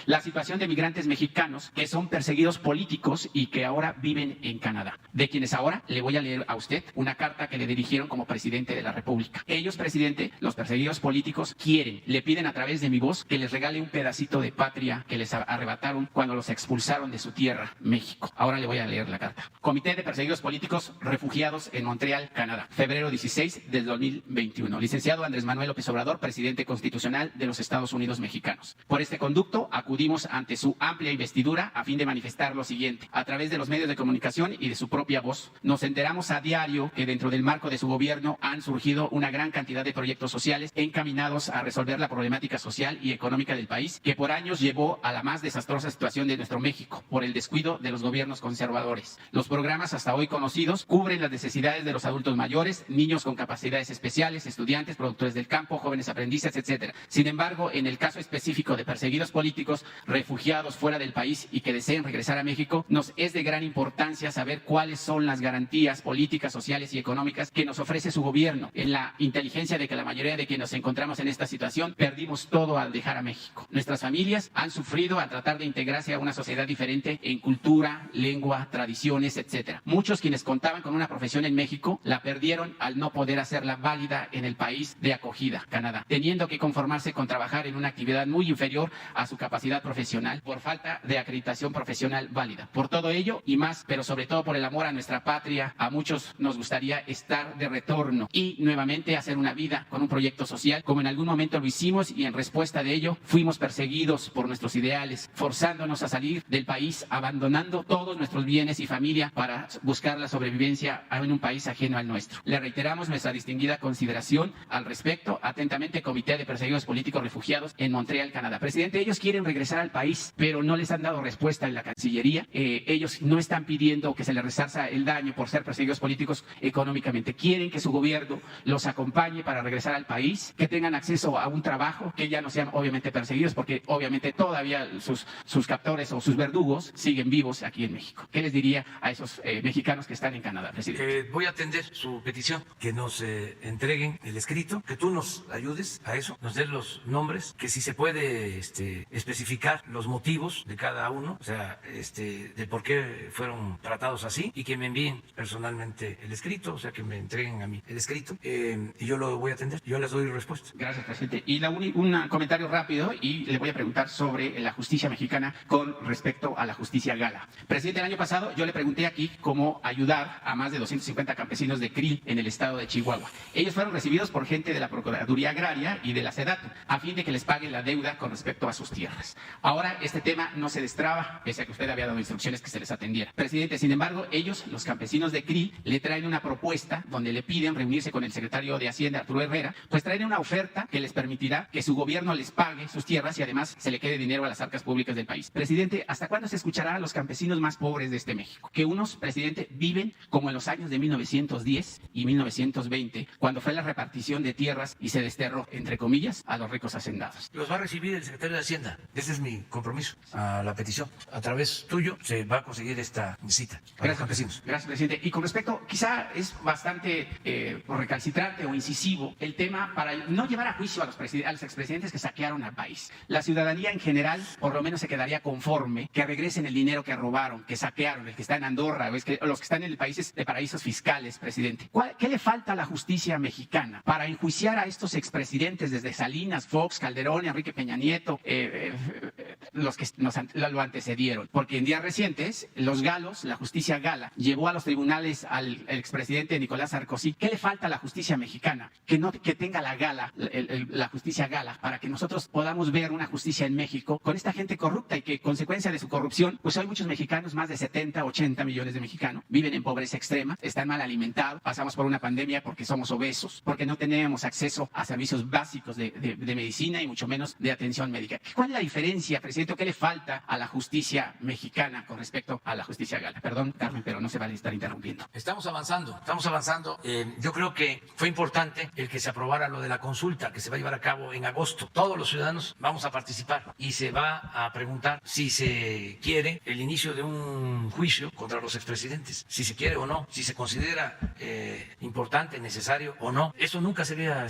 la situación de migrantes mexicanos que son perseguidos políticos y que ahora viven en Canadá, de quienes ahora le voy a leer a usted una carta que le dirigieron como presidente de la República. Ellos, presidente, los perseguidos políticos, le piden a través de mi voz que les regale un pedacito de patria que les arrebataron cuando los expulsaron de su tierra, México. Ahora le voy a leer la carta. Comité de Perseguidos Políticos Refugiados en Montreal, Canadá, febrero 16 del 2021. Licenciado Andrés Manuel López Obrador, presidente constitucional de los Estados Unidos mexicanos. Por este conducto, acudimos ante su amplia investidura a fin de manifestar lo siguiente. A través de los medios de comunicación y de su propia voz, nos enteramos a diario que dentro del marco de su gobierno han surgido una gran cantidad de proyectos sociales encaminados a resolver la problemática social y económica del país, que por años llevó a la más desastrosa situación de nuestro México por el descuido de los gobiernos conservadores. Los programas hasta hoy conocidos cubren las necesidades de los adultos mayores, niños con capacidades especiales, estudiantes, productores del campo, jóvenes aprendices, etc. Sin embargo, en el caso específico de perseguidos políticos, refugiados fuera del país y que deseen regresar a México, nos es de gran importancia saber cuáles son las garantías políticas, sociales y económicas que nos ofrece su gobierno, en la inteligencia de que la mayoría de quienes nos encontramos en esta situación perdimos todo al dejar a México. Nuestras familias han sufrido al tratar de integrarse a una sociedad diferente en cultura, lengua, tradiciones, etc. Muchos quienes contaban con una profesión en México la perdieron al no poder hacerla válida en el país de acogida, Canadá, teniendo que conformarse con trabajar en una actividad muy inferior a su capacidad profesional por falta de acreditación profesional válida. Por todo ello y más, pero sobre todo por el amor a nuestra patria, a muchos nos gustaría estar de retorno y nuevamente hacer una vida con un proyecto social, como en algún momento lo hicimos, y en respuesta de ello fuimos perseguidos por nuestros ideales, forzándonos a salir del país, abandonando todos nuestros bienes y familia para buscar la sobrevivencia en un país ajeno al nuestro. Le reiteramos nuestra distinguida consideración al respecto. Atentamente, Comité de Perseguidos Políticos Refugiados en Montreal, Canadá. Presidente, ellos quieren regresar al país, pero no les han dado respuesta en la Cancillería. Ellos no están pidiendo que se les resarza el daño por ser perseguidos políticos económicamente. Quieren que su gobierno los acompañe para regresar al país, que tengan acceso a un trabajo, que ya no sean obviamente perseguidos, porque obviamente todavía sus captores o sus verdugos siguen vivos aquí en México. ¿Qué les diría a esos mexicanos que están en Canadá, presidente? Voy a atender su petición, que nos entreguen el escrito, que tú nos ayudes a eso, nos des los nombres, que si se puede especificar los motivos de cada uno, o sea, de por qué fueron tratados así, y que me envíen personalmente el escrito, o sea, que me entreguen a mí el escrito, y yo lo voy a atender, yo les doy respuesta. Gracias, presidente. Y un comentario rápido, y le voy a preguntar sobre la justicia mexicana con respecto a la justicia gala. Presidente, el año pasado yo le pregunté aquí cómo ayudar a más de 250 campesinos de Krill en el estado de Chihuahua. Ellos fueron recibidos por gente de la Procuraduría Agraria y de la SEDATU a fin de que les paguen la deuda con respecto a sus tierras. Ahora este tema no se destraba, pese a que usted había dado instrucciones que se les atendiera. Presidente, sin embargo, ellos, los campesinos de Krill, le traen una propuesta donde le piden reunirse con el secretario de Hacienda, Arturo Herrera, pues traen una oferta que les permitirá que su gobierno les pague sus tierras y además se le quede dinero a las arcas públicas del país. Presidente, ¿hasta cuándo se escuchará a los campesinos más pobres de este México? Que unos, presidente, viven como en los años de 1910 y 1920, cuando fue la repartición de tierras y se desterró, entre comillas, a los ricos hacendados. Los va a recibir el secretario de Hacienda. Ese es mi compromiso a la petición. A través tuyo se va a conseguir esta cita para los campesinos. Gracias, presidente. Y con respecto, quizá es bastante recalcitrante o incisivo el tema para no llevar a juicio a los expresidentes que saquearon al país. La ciudadanía en general, por lo menos se quedaría conforme que regresen el dinero que robaron, que saquearon, el que está en Andorra, los que están en países de paraísos fiscales, presidente. ¿Qué le falta a la justicia mexicana para enjuiciar a estos expresidentes desde Salinas, Fox, Calderón, Enrique Peña Nieto, los que lo antecedieron? Porque en días recientes, los galos, la justicia gala, llevó a los tribunales al expresidente Nicolás Sarkozy. ¿Qué le falta a la justicia mexicana? Que tenga la gala, la justicia gala, para que nosotros podamos ver una justicia en México con esta gente corrupta y que, consecuencia de su corrupción, pues hoy muchos mexicanos, más de 70, 80 millones de mexicanos, viven en pobreza extrema, están mal alimentados, pasamos por una pandemia porque somos obesos, porque no tenemos acceso a servicios básicos de medicina y mucho menos de atención médica. ¿Cuál es la diferencia, presidente? ¿Qué le falta a la justicia mexicana con respecto a la justicia gala? Perdón, Carmen, pero no se vale estar interrumpiendo. Estamos avanzando. Yo creo que fue importante el que se aprobara lo de la consulta que se va a llevar a cabo en agosto. Todos los ciudadanos vamos a participar y se va a preguntar si se quiere el inicio de un juicio contra los expresidentes, si se quiere o no, si se considera importante, necesario o no. Eso nunca se había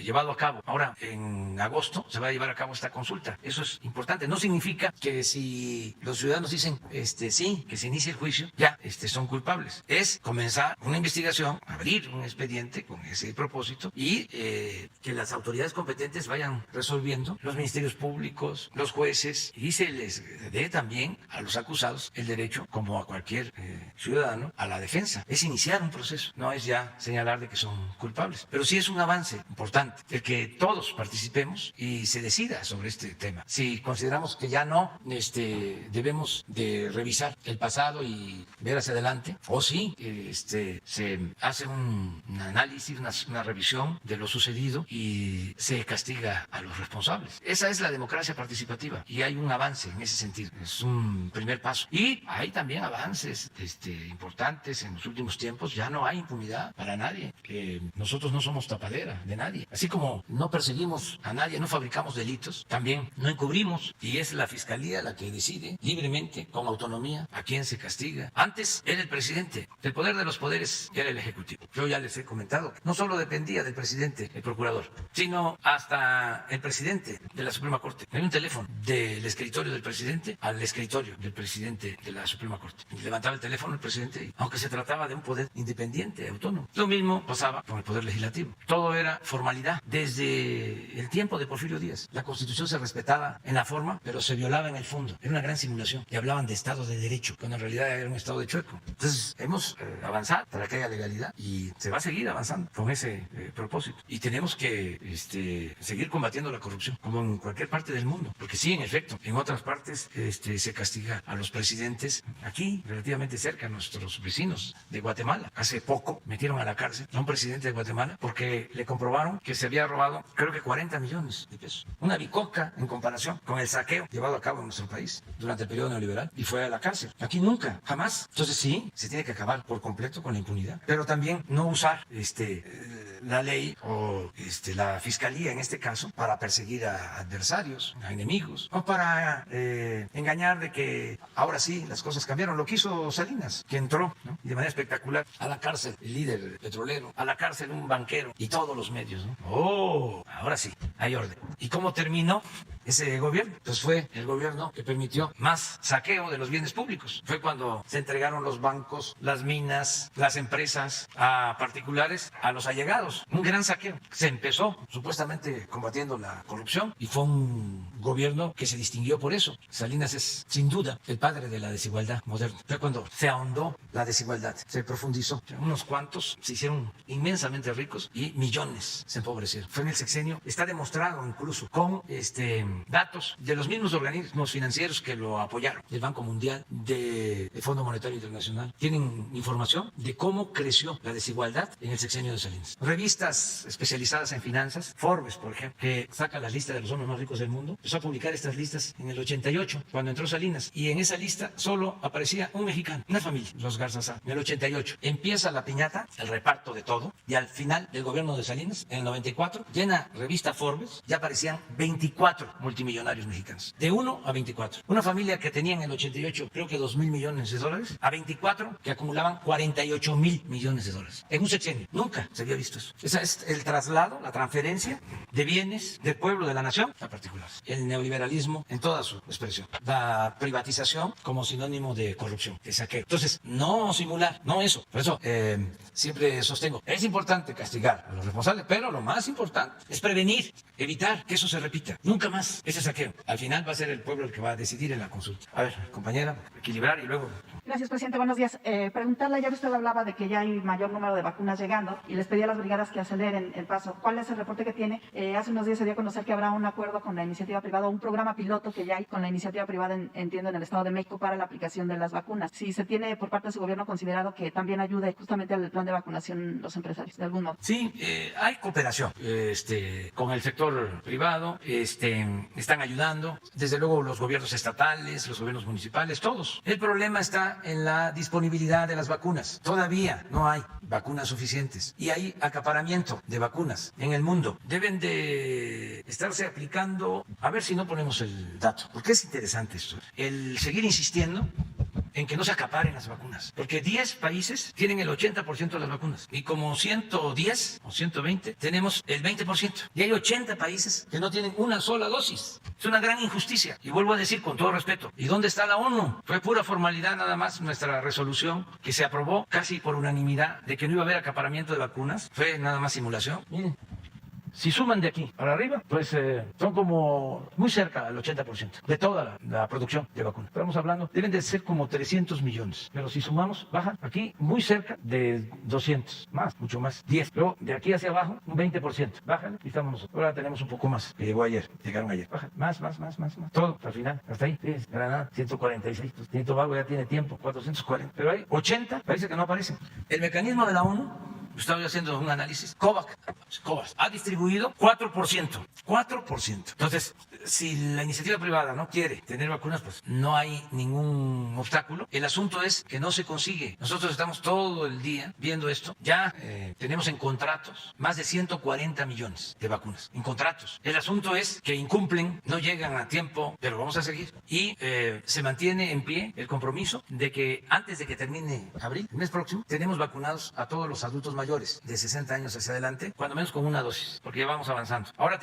llevado a cabo. Ahora, en agosto, se va a llevar a cabo esta consulta. Eso es importante. No significa que si los ciudadanos dicen sí, que se inicie el juicio, ya son culpables. Es comenzar una investigación, abrir un expediente con ese propósito y que las autoridades competentes vayan resolviendo, los ministerios públicos, los jueces, y se les dé también a los acusados el derecho, como a cualquier ciudadano, a la defensa. Es iniciar un proceso, no es ya señalar de que son culpables. Pero sí es un avance importante el que todos participemos y se decida sobre este tema. Si consideramos consideramos que ya no debemos de revisar el pasado y ver hacia adelante, o sí, se hace un análisis, una revisión de lo sucedido y se castiga a los responsables. Esa es la democracia participativa y hay un avance en ese sentido. Es un primer paso. Y hay también avances importantes en los últimos tiempos. Ya no hay impunidad para nadie. Nosotros no somos tapadera de nadie. Así como no perseguimos a nadie, no fabricamos delitos, también no encubrimos. Y es la Fiscalía la que decide libremente, con autonomía, a quién se castiga. Antes era el presidente. El poder de los poderes era el Ejecutivo. Yo ya les he comentado, no solo dependía del presidente, el procurador, sino hasta el presidente de la Suprema Corte. Hay un teléfono del escritorio del presidente al escritorio del presidente de la Suprema Corte. Y levantaba el teléfono el presidente, aunque se trataba de un poder independiente, autónomo. Lo mismo pasaba con el poder legislativo. Todo era formalidad. Desde el tiempo de Porfirio Díaz, la Constitución se respetaba en la forma, pero se violaba en el fondo. Era una gran simulación. Y hablaban de Estado de Derecho, cuando en realidad era un Estado de chueco. Entonces, hemos avanzado para que haya legalidad y se va a seguir avanzando con ese propósito. Y tenemos que seguir combatiendo la corrupción, como en cualquier parte del mundo. Porque sí, en efecto, en otras partes se castiga a los presidentes. Aquí, relativamente cerca, nuestros vecinos de Guatemala. Hace poco metieron a la cárcel a un presidente de Guatemala porque le comprobaron que se había robado, creo que 40 millones de pesos. Una bicoca en comparación con el saqueo llevado a cabo en nuestro país durante el periodo neoliberal, y fue a la cárcel. Aquí nunca, jamás. Entonces sí, se tiene que acabar por completo con la impunidad, pero también no usar la ley o la fiscalía en este caso para perseguir a adversarios, a enemigos, o para engañar de que ahora sí las cosas cambiaron. Lo que hizo Salinas, que entró, ¿no?, y de manera espectacular a la cárcel el líder petrolero, a la cárcel un banquero y todos los medios, ¿no? Oh, ahora sí, hay orden. ¿Y cómo terminó ese gobierno? Pues fue el gobierno que permitió más saqueo de los bienes públicos. Fue cuando se entregaron los bancos, las minas, las empresas a particulares, a los allegados. Un gran saqueo. Se empezó supuestamente combatiendo la corrupción y fue un gobierno que se distinguió por eso. Salinas es sin duda el padre de la desigualdad moderna. Fue cuando se ahondó la desigualdad, se profundizó. Unos cuantos se hicieron inmensamente ricos y millones se empobrecieron. Fue en el sexenio, está demostrado incluso con datos de los mismos organismos financieros que lo apoyaron, del Banco Mundial, del Fondo Monetario Internacional. Tienen información de cómo creció la desigualdad en el sexenio de Salinas. Revistas especializadas en finanzas, Forbes, por ejemplo, que saca la lista de los hombres más ricos del mundo, empezó a publicar estas listas en el 88, cuando entró Salinas, y en esa lista solo aparecía un mexicano, una familia, los Garzazá. En el 88 empieza la piñata, el reparto de todo, y al final del gobierno de Salinas, en el 94, llena revista Forbes, ya aparecían 24 multimillonarios mexicanos, de 1 a 24. Una familia que tenía en el 88 creo que 2,000 millones de dólares, a 24 que acumulaban 48,000 millones de dólares. En un sexenio, nunca se había visto eso. Ese es el traslado, la transferencia de bienes del pueblo, de la nación, a particulares. El neoliberalismo en toda su expresión. La privatización como sinónimo de corrupción, de saqueo. Entonces, no simular, no eso. Por eso siempre sostengo, es importante castigar a los responsables, pero lo más importante es prevenir, evitar que eso se repita. Nunca más ese saqueo. Al final va a ser el pueblo el que va a decidir en la consulta. A ver, compañera, equilibrar y luego... Gracias, presidente. Buenos días. Preguntarle, ya usted hablaba de que ya hay mayor número de vacunas llegando y les pedí a las brigadas que aceleren el paso. ¿Cuál es el reporte que tiene? Hace unos días se dio a conocer que habrá un acuerdo con la iniciativa privada, un programa piloto que ya hay con la iniciativa privada, entiendo, en el Estado de México para la aplicación de las vacunas. Si se tiene por parte de su gobierno considerado que también ayude justamente al plan de vacunación los empresarios, de algún modo. Sí, hay cooperación con el sector privado, están ayudando, desde luego los gobiernos estatales, los gobiernos municipales, todos. El problema está en la disponibilidad de las vacunas. Todavía no hay vacunas suficientes y hay acaparamiento de vacunas en el mundo. Deben de estarse aplicando, a ver si no ponemos el dato, porque es interesante esto, el seguir insistiendo en que no se acaparen las vacunas, porque 10 países tienen el 80% de las vacunas y como 110 o 120 tenemos el 20% y hay 80 países que no tienen una sola dosis. Es una gran injusticia y vuelvo a decir con todo respeto, ¿y dónde está la ONU? Fue pura formalidad nada más nuestra resolución que se aprobó casi por unanimidad de que no iba a haber acaparamiento de vacunas, fue nada más simulación. Miren, Si suman de aquí para arriba, pues son como muy cerca al 80% de toda la producción de vacunas. Estamos hablando, deben de ser como 300 millones, pero si sumamos, bajan aquí muy cerca de 200, más, mucho más, 10. Luego, de aquí hacia abajo, un 20%. Bajan y estamos nosotros. Ahora tenemos un poco más, que llegó ayer, llegaron ayer. Bajan, más. Todo, al final, hasta ahí. Sí, Granada, 146. Tito Tobago ya tiene tiempo, 440. Pero hay 80, parece que no aparecen. El mecanismo de la ONU, estaba haciendo un análisis, COVAX ha distribuido 4%. 4%. Entonces, si la iniciativa privada no quiere tener vacunas, pues no hay ningún obstáculo. El asunto es que no se consigue. Nosotros estamos todo el día viendo esto. Ya tenemos en contratos más de 140 millones de vacunas. En contratos. El asunto es que incumplen, no llegan a tiempo, pero vamos a seguir. Y se mantiene en pie el compromiso de que antes de que termine abril, el mes próximo, tenemos vacunados a todos los adultos mayores de 60 años hacia adelante, cuando menos con una dosis, porque ya vamos avanzando. Ahora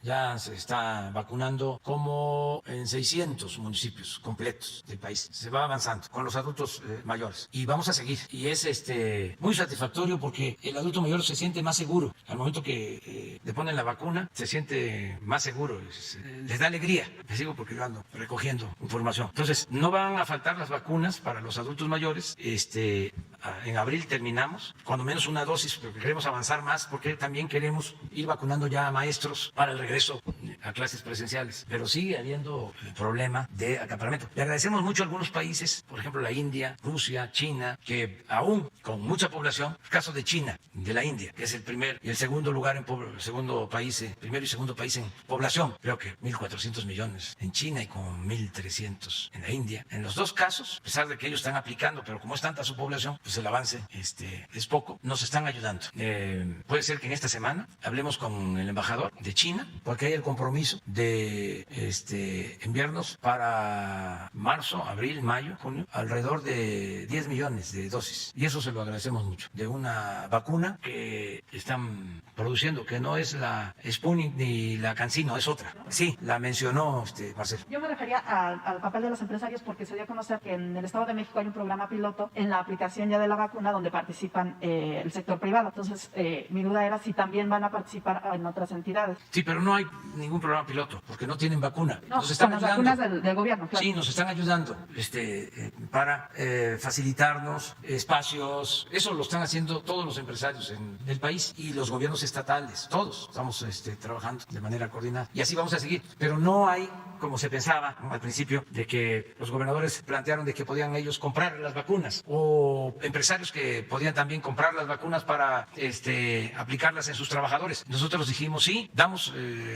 ya se está vacunando como en 600 municipios completos del país. Se va avanzando con los adultos mayores y vamos a seguir. Y es muy satisfactorio porque el adulto mayor se siente más seguro. Al momento que le ponen la vacuna, se siente más seguro. Les da alegría. Les digo porque yo ando recogiendo información. Entonces, no van a faltar las vacunas para los adultos mayores. En abril terminamos, cuando menos una dosis, porque queremos avanzar más, porque también queremos ir vacunando ya a maestros para el regreso a clases presenciales. Pero sigue habiendo el problema de acaparamiento. Le agradecemos mucho a algunos países, por ejemplo la India, Rusia, China, que aún con mucha población, el caso de China, de la India, que es el primer y el segundo lugar primero y segundo país en población, creo que 1.400 millones en China y como 1.300 en la India. En los dos casos, a pesar de que ellos están aplicando, pero como es tanta su población, pues el avance es poco, nos están ayudando. Puede ser que en esta semana hablemos con el embajador de China, porque hay el compromiso de enviarnos para marzo, abril, mayo, junio, alrededor de 10 millones de dosis. Y eso se lo agradecemos mucho, de una vacuna que están produciendo, que no es la Sputnik ni la CanSino, es otra. Sí, la mencionó Marcelo. Yo me refería al papel de los empresarios porque se dio a conocer que en el Estado de México hay un programa piloto en la aplicación ya de la vacuna donde participan el sector privado. Entonces, mi duda era si también van a participar en otras entidades. Sí, pero no hay ningún programa piloto porque no tienen vacuna. No, nos están con las ayudando. vacunas del gobierno, claro. Sí, nos están ayudando para facilitarnos espacios. Eso lo están haciendo todos los empresarios en el país y los gobiernos estatales. Todos estamos trabajando de manera coordinada y así vamos a seguir. Pero no hay, como se pensaba al principio, de que los gobernadores plantearon de que podían ellos comprar las vacunas o empresarios que podían también comprar las vacunas para aplicarlas en sus trabajadores. Nosotros dijimos sí, damos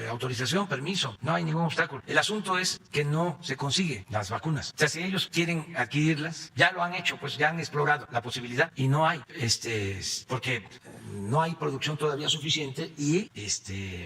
autorización, permiso, no hay ningún obstáculo. El asunto es que no se consigue las vacunas. O sea, si ellos quieren adquirirlas, ya lo han hecho, pues ya han explorado la posibilidad y no hay, porque no hay producción todavía suficiente y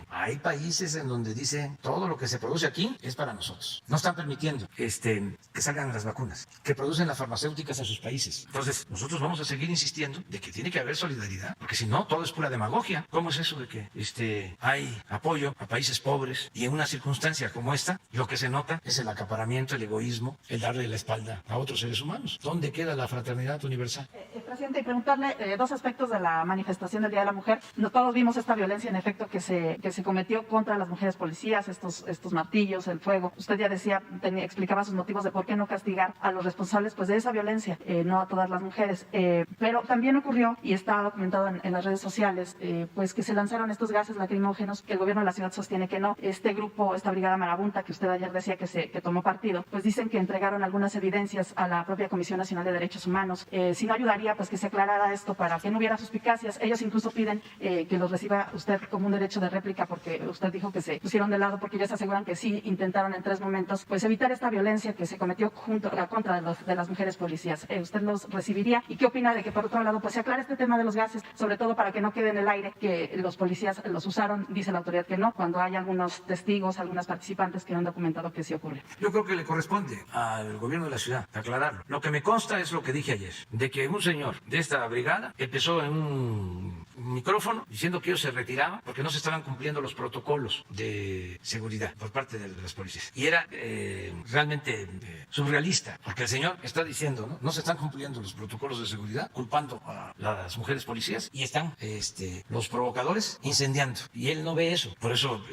hay países en donde dicen todo lo que se produce aquí es para nosotros. No están permitiendo que salgan las vacunas, que producen las farmacéuticas en sus países. Entonces, nosotros vamos a seguir insistiendo de que tiene que haber solidaridad, porque si no, todo es pura demagogia. ¿Cómo es eso de que hay apoyo a países pobres y en una circunstancia como esta, lo que se nota es el acaparamiento, el egoísmo, el darle la espalda a otros seres humanos? ¿Dónde queda la fraternidad universal? Presidente, y preguntarle dos aspectos de la manifestación del Día de la Mujer. No todos vimos esta violencia, en efecto, que se cometió contra las mujeres policías, estos martillos, el fuego. Usted ya decía, explicaba sus motivos de por qué no castigar a los responsables pues de esa violencia, no a todas las mujeres. Pero también ocurrió, y está documentado en las redes sociales, pues que se lanzaron estos gases lacrimógenos, que el gobierno de la ciudad sostiene que no. Este grupo, esta brigada marabunta, que usted ayer decía que tomó partido, pues dicen que entregaron algunas evidencias a la propia Comisión Nacional de Derechos Humanos. Si no ayudaría, pues que se aclarara esto para que no hubiera suspicacias. Ellos incluso piden que los reciba usted como un derecho de réplica, porque usted dijo que se pusieron de lado, porque ellos aseguran que sí intentaron en 3 momentos pues evitar esta violencia que se cometió contra de las mujeres policías. ¿Usted los recibiría? ¿Y qué opina de que por otro lado pues se aclare este tema de los gases, sobre todo para que no quede en el aire que los policías los usaron? Dice la autoridad que no, cuando hay algunos testigos, algunas participantes que han documentado que sí ocurre. Yo creo que le corresponde al gobierno de la ciudad aclararlo. Lo que me consta es lo que dije ayer, de que un señor de esta brigada empezó en un micrófono diciendo que ellos se retiraban porque no se estaban cumpliendo los protocolos de seguridad por parte de las policías. Y era realmente surrealista, porque el señor está diciendo, no se están cumpliendo los protocolos de seguridad, culpando a las mujeres policías, y están los provocadores incendiando. Y él no ve eso. Por eso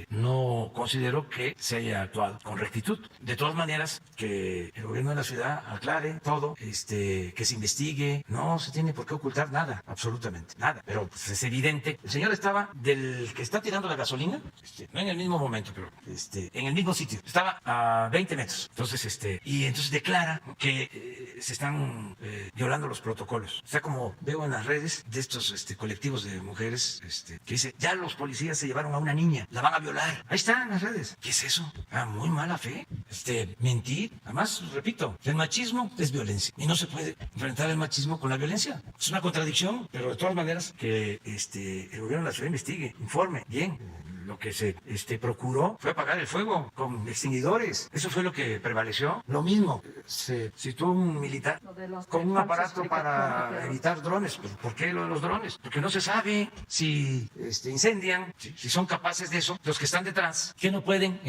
no considero que se haya actuado con rectitud. De todas maneras, que el gobierno de la ciudad aclare todo, que se investigue. No se tiene por qué ocultar nada, absolutamente nada. Pero pues, es evidente. El señor estaba del que está tirando la gasolina, no en el mismo momento, pero en el mismo sitio. Estaba a 20 metros. Entonces, y entonces declara que se están violando los protocolos. O sea, como veo en las redes de estos colectivos de mujeres que dice, ya los policías se llevaron a una niña, la van a violar. Ahí está en las redes. ¿Qué es eso? Muy mala fe. Mentir. Además, repito, el machismo es violencia y no se puede enfrentar el machismo con la violencia. Es una contradicción, pero de todas maneras que el gobierno de la ciudad investigue, informe bien. Lo que se procuró fue apagar el fuego con extinguidores. Eso fue lo que prevaleció. Lo mismo, se situó un militar con un aparato para evitar drones. ¿Pero por qué lo de los drones? Porque no se sabe si incendian, si son capaces de eso. Los que están detrás, que no pueden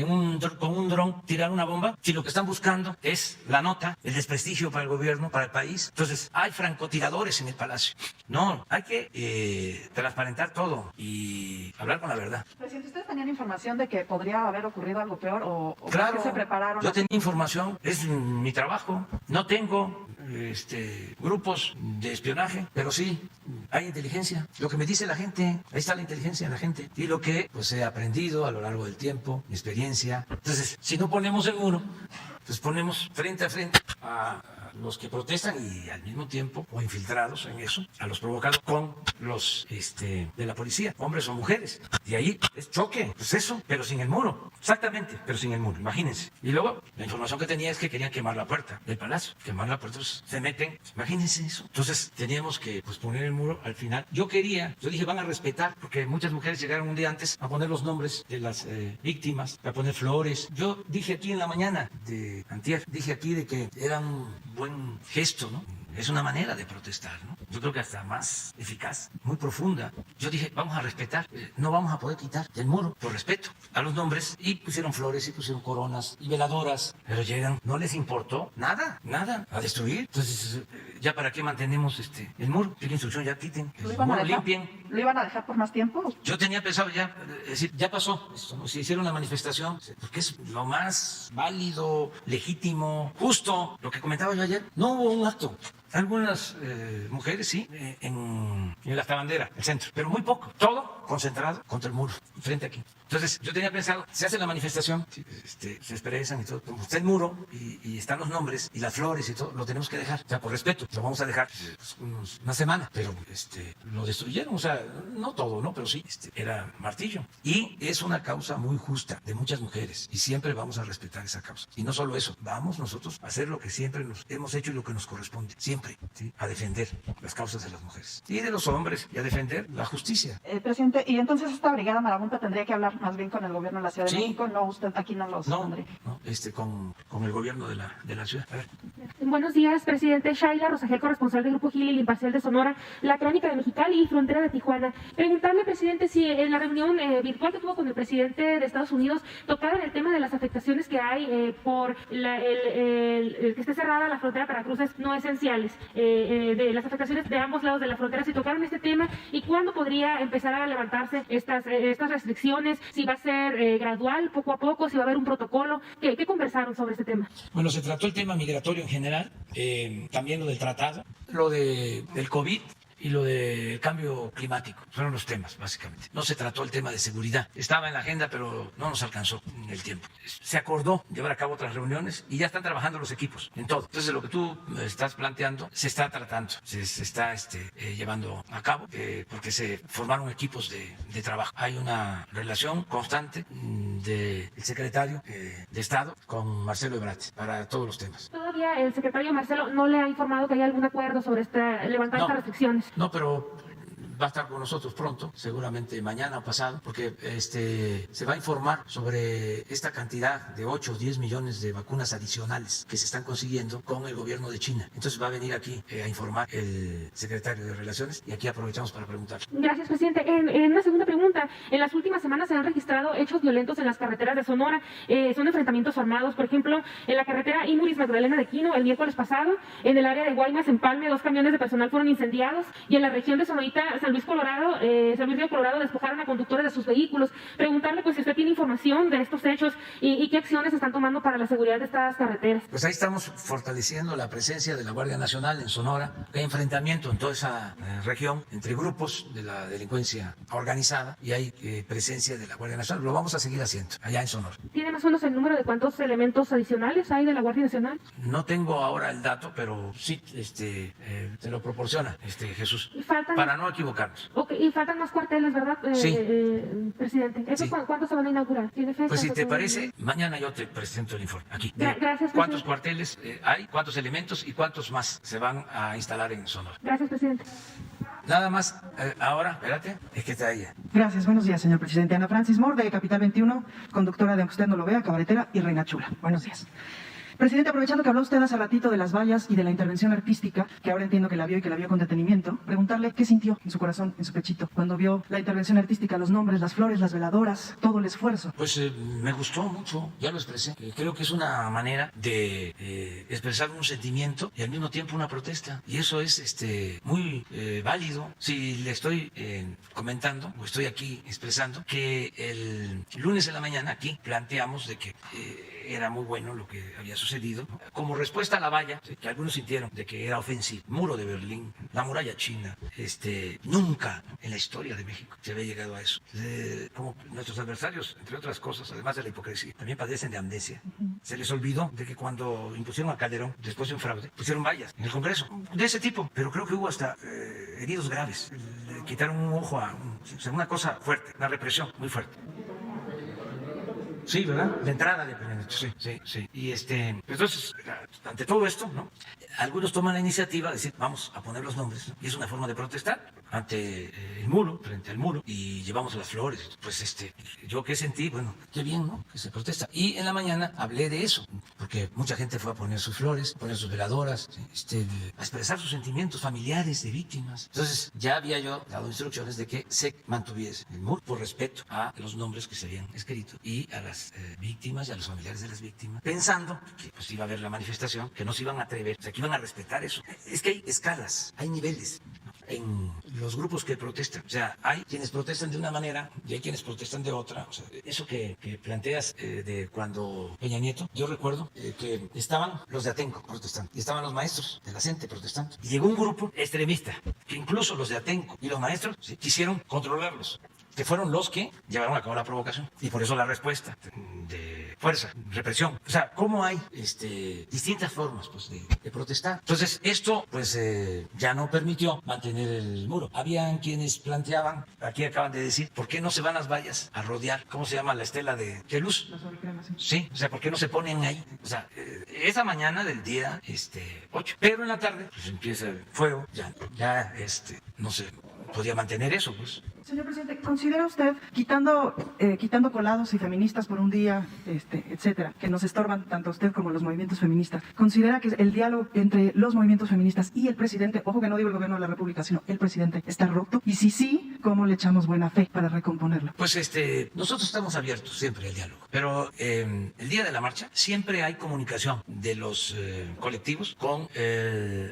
con un dron tirar una bomba, si lo que están buscando es la nota, el desprestigio para el gobierno, para el país. Entonces, hay francotiradores en el palacio. No, hay que transparentar todo y hablar con la verdad. Presidente, ¿ustedes tenían información de que podría haber ocurrido algo peor o claro, por qué se prepararon? Yo tenía información, es mi trabajo. No tengo grupos de espionaje, pero sí hay inteligencia. Lo que me dice la gente, ahí está la inteligencia de la gente. Y lo que pues he aprendido a lo largo del tiempo, mi experiencia. Entonces, si no ponemos el muro, pues ponemos frente a frente a los que protestan y al mismo tiempo, o infiltrados en eso, a los provocados con los de la policía, hombres o mujeres. Y ahí es choque, pues eso, pero sin el muro. Exactamente, pero sin el muro, imagínense. Y luego, la información que tenía es que querían quemar la puerta del palacio. Quemar la puerta, pues, se meten, imagínense eso. Entonces, teníamos que poner el muro al final. Yo dije, van a respetar, porque muchas mujeres llegaron un día antes a poner los nombres de las víctimas, a poner flores. Yo dije aquí en la mañana de antier, dije aquí de que era un buen gesto, ¿no? Es una manera de protestar, ¿no? Yo creo que hasta más eficaz, muy profunda. Yo dije, vamos a respetar, no vamos a poder quitar del muro, por respeto a los nombres, y pusieron flores, y pusieron coronas, y veladoras, pero llegan, no les importó nada, a destruir. Entonces, ¿ya para qué mantenemos el muro? Si la instrucción ya quiten, el muro limpien. ¿Lo iban a dejar por más tiempo? Yo tenía pensado ya, es decir, ya pasó, se hicieron la manifestación, porque es lo más válido, legítimo, justo, lo que comentaba yo ayer, no hubo un acto. Algunas mujeres sí, en la Tabandera, el centro, pero muy poco, todo concentrado contra el muro, frente aquí. Entonces, yo tenía pensado, se hace la manifestación, se expresan y todo, como está el muro y están los nombres y las flores y todo, lo tenemos que dejar, o sea, por respeto, lo vamos a dejar una semana, pero lo destruyeron, o sea, no todo, ¿no? Pero sí, era martillo. Y es una causa muy justa de muchas mujeres y siempre vamos a respetar esa causa. Y no solo eso, vamos nosotros a hacer lo que siempre nos hemos hecho y lo que nos corresponde, siempre, ¿sí? A defender las causas de las mujeres y de los hombres y a defender la justicia. Presidente, y entonces esta brigada marabunta tendría que hablar más bien con el gobierno de la Ciudad de Sí. México, no, usted aquí no los tendría. No, con el gobierno de la ciudad. A ver. Buenos días, presidente. Shaila Rosagel, corresponsal del Grupo Gil y el Imparcial de Sonora, La Crónica de Mexicali y Frontera de Tijuana. Preguntarle, presidente, si en la reunión virtual que tuvo con el presidente de Estados Unidos tocaron el tema de las afectaciones que hay por el que esté cerrada la frontera para cruces no esenciales, de las afectaciones de ambos lados de la frontera, si tocaron este tema y cuándo podría empezar a levantarse estas restricciones, si va a ser gradual, poco a poco, si va a haber un protocolo. ¿Qué conversaron sobre este tema? Bueno, se trató el tema migratorio en general, también lo del tratado, lo del COVID y lo del cambio climático. Fueron los temas, básicamente. No se trató el tema de seguridad. Estaba en la agenda, pero no nos alcanzó el tiempo. Se acordó llevar a cabo otras reuniones y ya están trabajando los equipos en todo. Entonces, lo que tú estás planteando se está tratando, se está llevando a cabo, porque se formaron equipos de trabajo. Hay una relación constante del secretario de Estado con Marcelo Ebrard para todos los temas. Todavía el secretario Marcelo no le ha informado que hay algún acuerdo sobre levantar estas restricciones. No, pero va a estar con nosotros pronto, seguramente mañana o pasado, porque se va a informar sobre esta cantidad de 8 o 10 millones de vacunas adicionales que se están consiguiendo con el gobierno de China. Entonces va a venir aquí a informar el secretario de Relaciones y aquí aprovechamos para preguntar. Gracias, presidente. En una segunda pregunta, en las últimas semanas se han registrado hechos violentos en las carreteras de Sonora. Son enfrentamientos armados, por ejemplo, en la carretera Imuris-Magdalena de Quino el miércoles pasado, en el área de Guaymas, en Palme, 2 camiones de personal fueron incendiados, y en la región de Sonorita, San Luis Río Colorado, despojaron a conductores de sus vehículos. Preguntarle pues si usted tiene información de estos hechos y qué acciones están tomando para la seguridad de estas carreteras. Pues ahí estamos fortaleciendo la presencia de la Guardia Nacional en Sonora. Hay enfrentamiento en toda esa región entre grupos de la delincuencia organizada y hay presencia de la Guardia Nacional. Lo vamos a seguir haciendo allá en Sonora. ¿Tiene más o menos el número de cuántos elementos adicionales hay de la Guardia Nacional? No tengo ahora el dato, pero sí te lo proporciona Jesús, para no equivocarnos. Y faltan más cuarteles, ¿verdad, sí. Presidente? ¿Esos cuántos se van a inaugurar? ¿Tiene fecha? Pues si te parece, mañana yo te presento el informe aquí. Gracias, ¿Cuántos cuarteles hay? ¿Cuántos elementos? ¿Y cuántos más se van a instalar en Sonora? Gracias, presidente. Nada más, ahora, espérate, es que está ella. Gracias, buenos días, señor presidente. Ana Francis Moore, de Capital 21, conductora de Aunque Usted No Lo Vea, cabaretera y reina chula. Buenos días. Presidente, aprovechando que habló usted hace ratito de las vallas y de la intervención artística, que ahora entiendo que la vio y que la vio con detenimiento, preguntarle qué sintió en su corazón, en su pechito, cuando vio la intervención artística, los nombres, las flores, las veladoras, todo el esfuerzo. Pues me gustó mucho, ya lo expresé. Creo que es una manera de expresar un sentimiento y al mismo tiempo una protesta. Y eso es muy válido. Si le estoy comentando, o estoy aquí expresando, que el lunes en la mañana aquí planteamos de que era muy bueno lo que había sucedido, como respuesta a la valla, que algunos sintieron de que era ofensivo. Muro de Berlín, la muralla china, nunca en la historia de México se había llegado a eso. Como nuestros adversarios, entre otras cosas, además de la hipocresía, también padecen de amnesia. Se les olvidó de que cuando impusieron a Calderón, después de un fraude, pusieron vallas en el Congreso, de ese tipo, pero creo que hubo hasta heridos graves. Le quitaron un ojo una cosa fuerte, una represión muy fuerte. Sí, ¿verdad? La entrada de Peña Nieto, sí. Y entonces, ante todo esto, ¿no? Algunos toman la iniciativa de decir, vamos a poner los nombres, ¿no? Y es una forma de protestar ante el muro, frente al muro, y llevamos las flores. Pues yo qué sentí, bueno, qué bien, ¿no? Que se protesta. Y en la mañana hablé de eso, porque mucha gente fue a poner sus flores, a poner sus veladoras, a expresar sus sentimientos familiares de víctimas. Entonces, ya había yo dado instrucciones de que se mantuviese el muro por respeto a los nombres que se habían escrito y a las víctimas y a los familiares de las víctimas, pensando que pues iba a haber la manifestación, que no se iban a atrever, o sea, que iban a respetar eso. Es que hay escalas, hay niveles, ¿no? En los grupos que protestan. O sea, hay quienes protestan de una manera y hay quienes protestan de otra. O sea, eso que planteas de cuando Peña Nieto, yo recuerdo que estaban los de Atenco protestando y estaban los maestros de la CENTE protestando. Y llegó un grupo extremista que incluso los de Atenco y los maestros quisieron controlarlos, que fueron los que llevaron a cabo la provocación. Y por eso la respuesta de fuerza, represión. O sea, cómo hay distintas formas pues, de protestar. Entonces, esto pues ya no permitió mantener el muro. Habían quienes planteaban, aquí acaban de decir, ¿por qué no se van las vallas a rodear? ¿Cómo se llama la estela de luz? Sí, o sea, ¿por qué no se ponen ahí? O sea, esa mañana del día 8. Pero en la tarde pues empieza el fuego, ya no se podía mantener eso, pues. Señor presidente, ¿considera usted, quitando colados y feministas por un día, etcétera, que nos estorban tanto a usted como a los movimientos feministas, considera que el diálogo entre los movimientos feministas y el presidente, ojo que no digo el gobierno de la República, sino el presidente, está roto? Y si sí, ¿cómo le echamos buena fe para recomponerlo? Pues nosotros estamos abiertos siempre al diálogo, pero el día de la marcha siempre hay comunicación de los colectivos con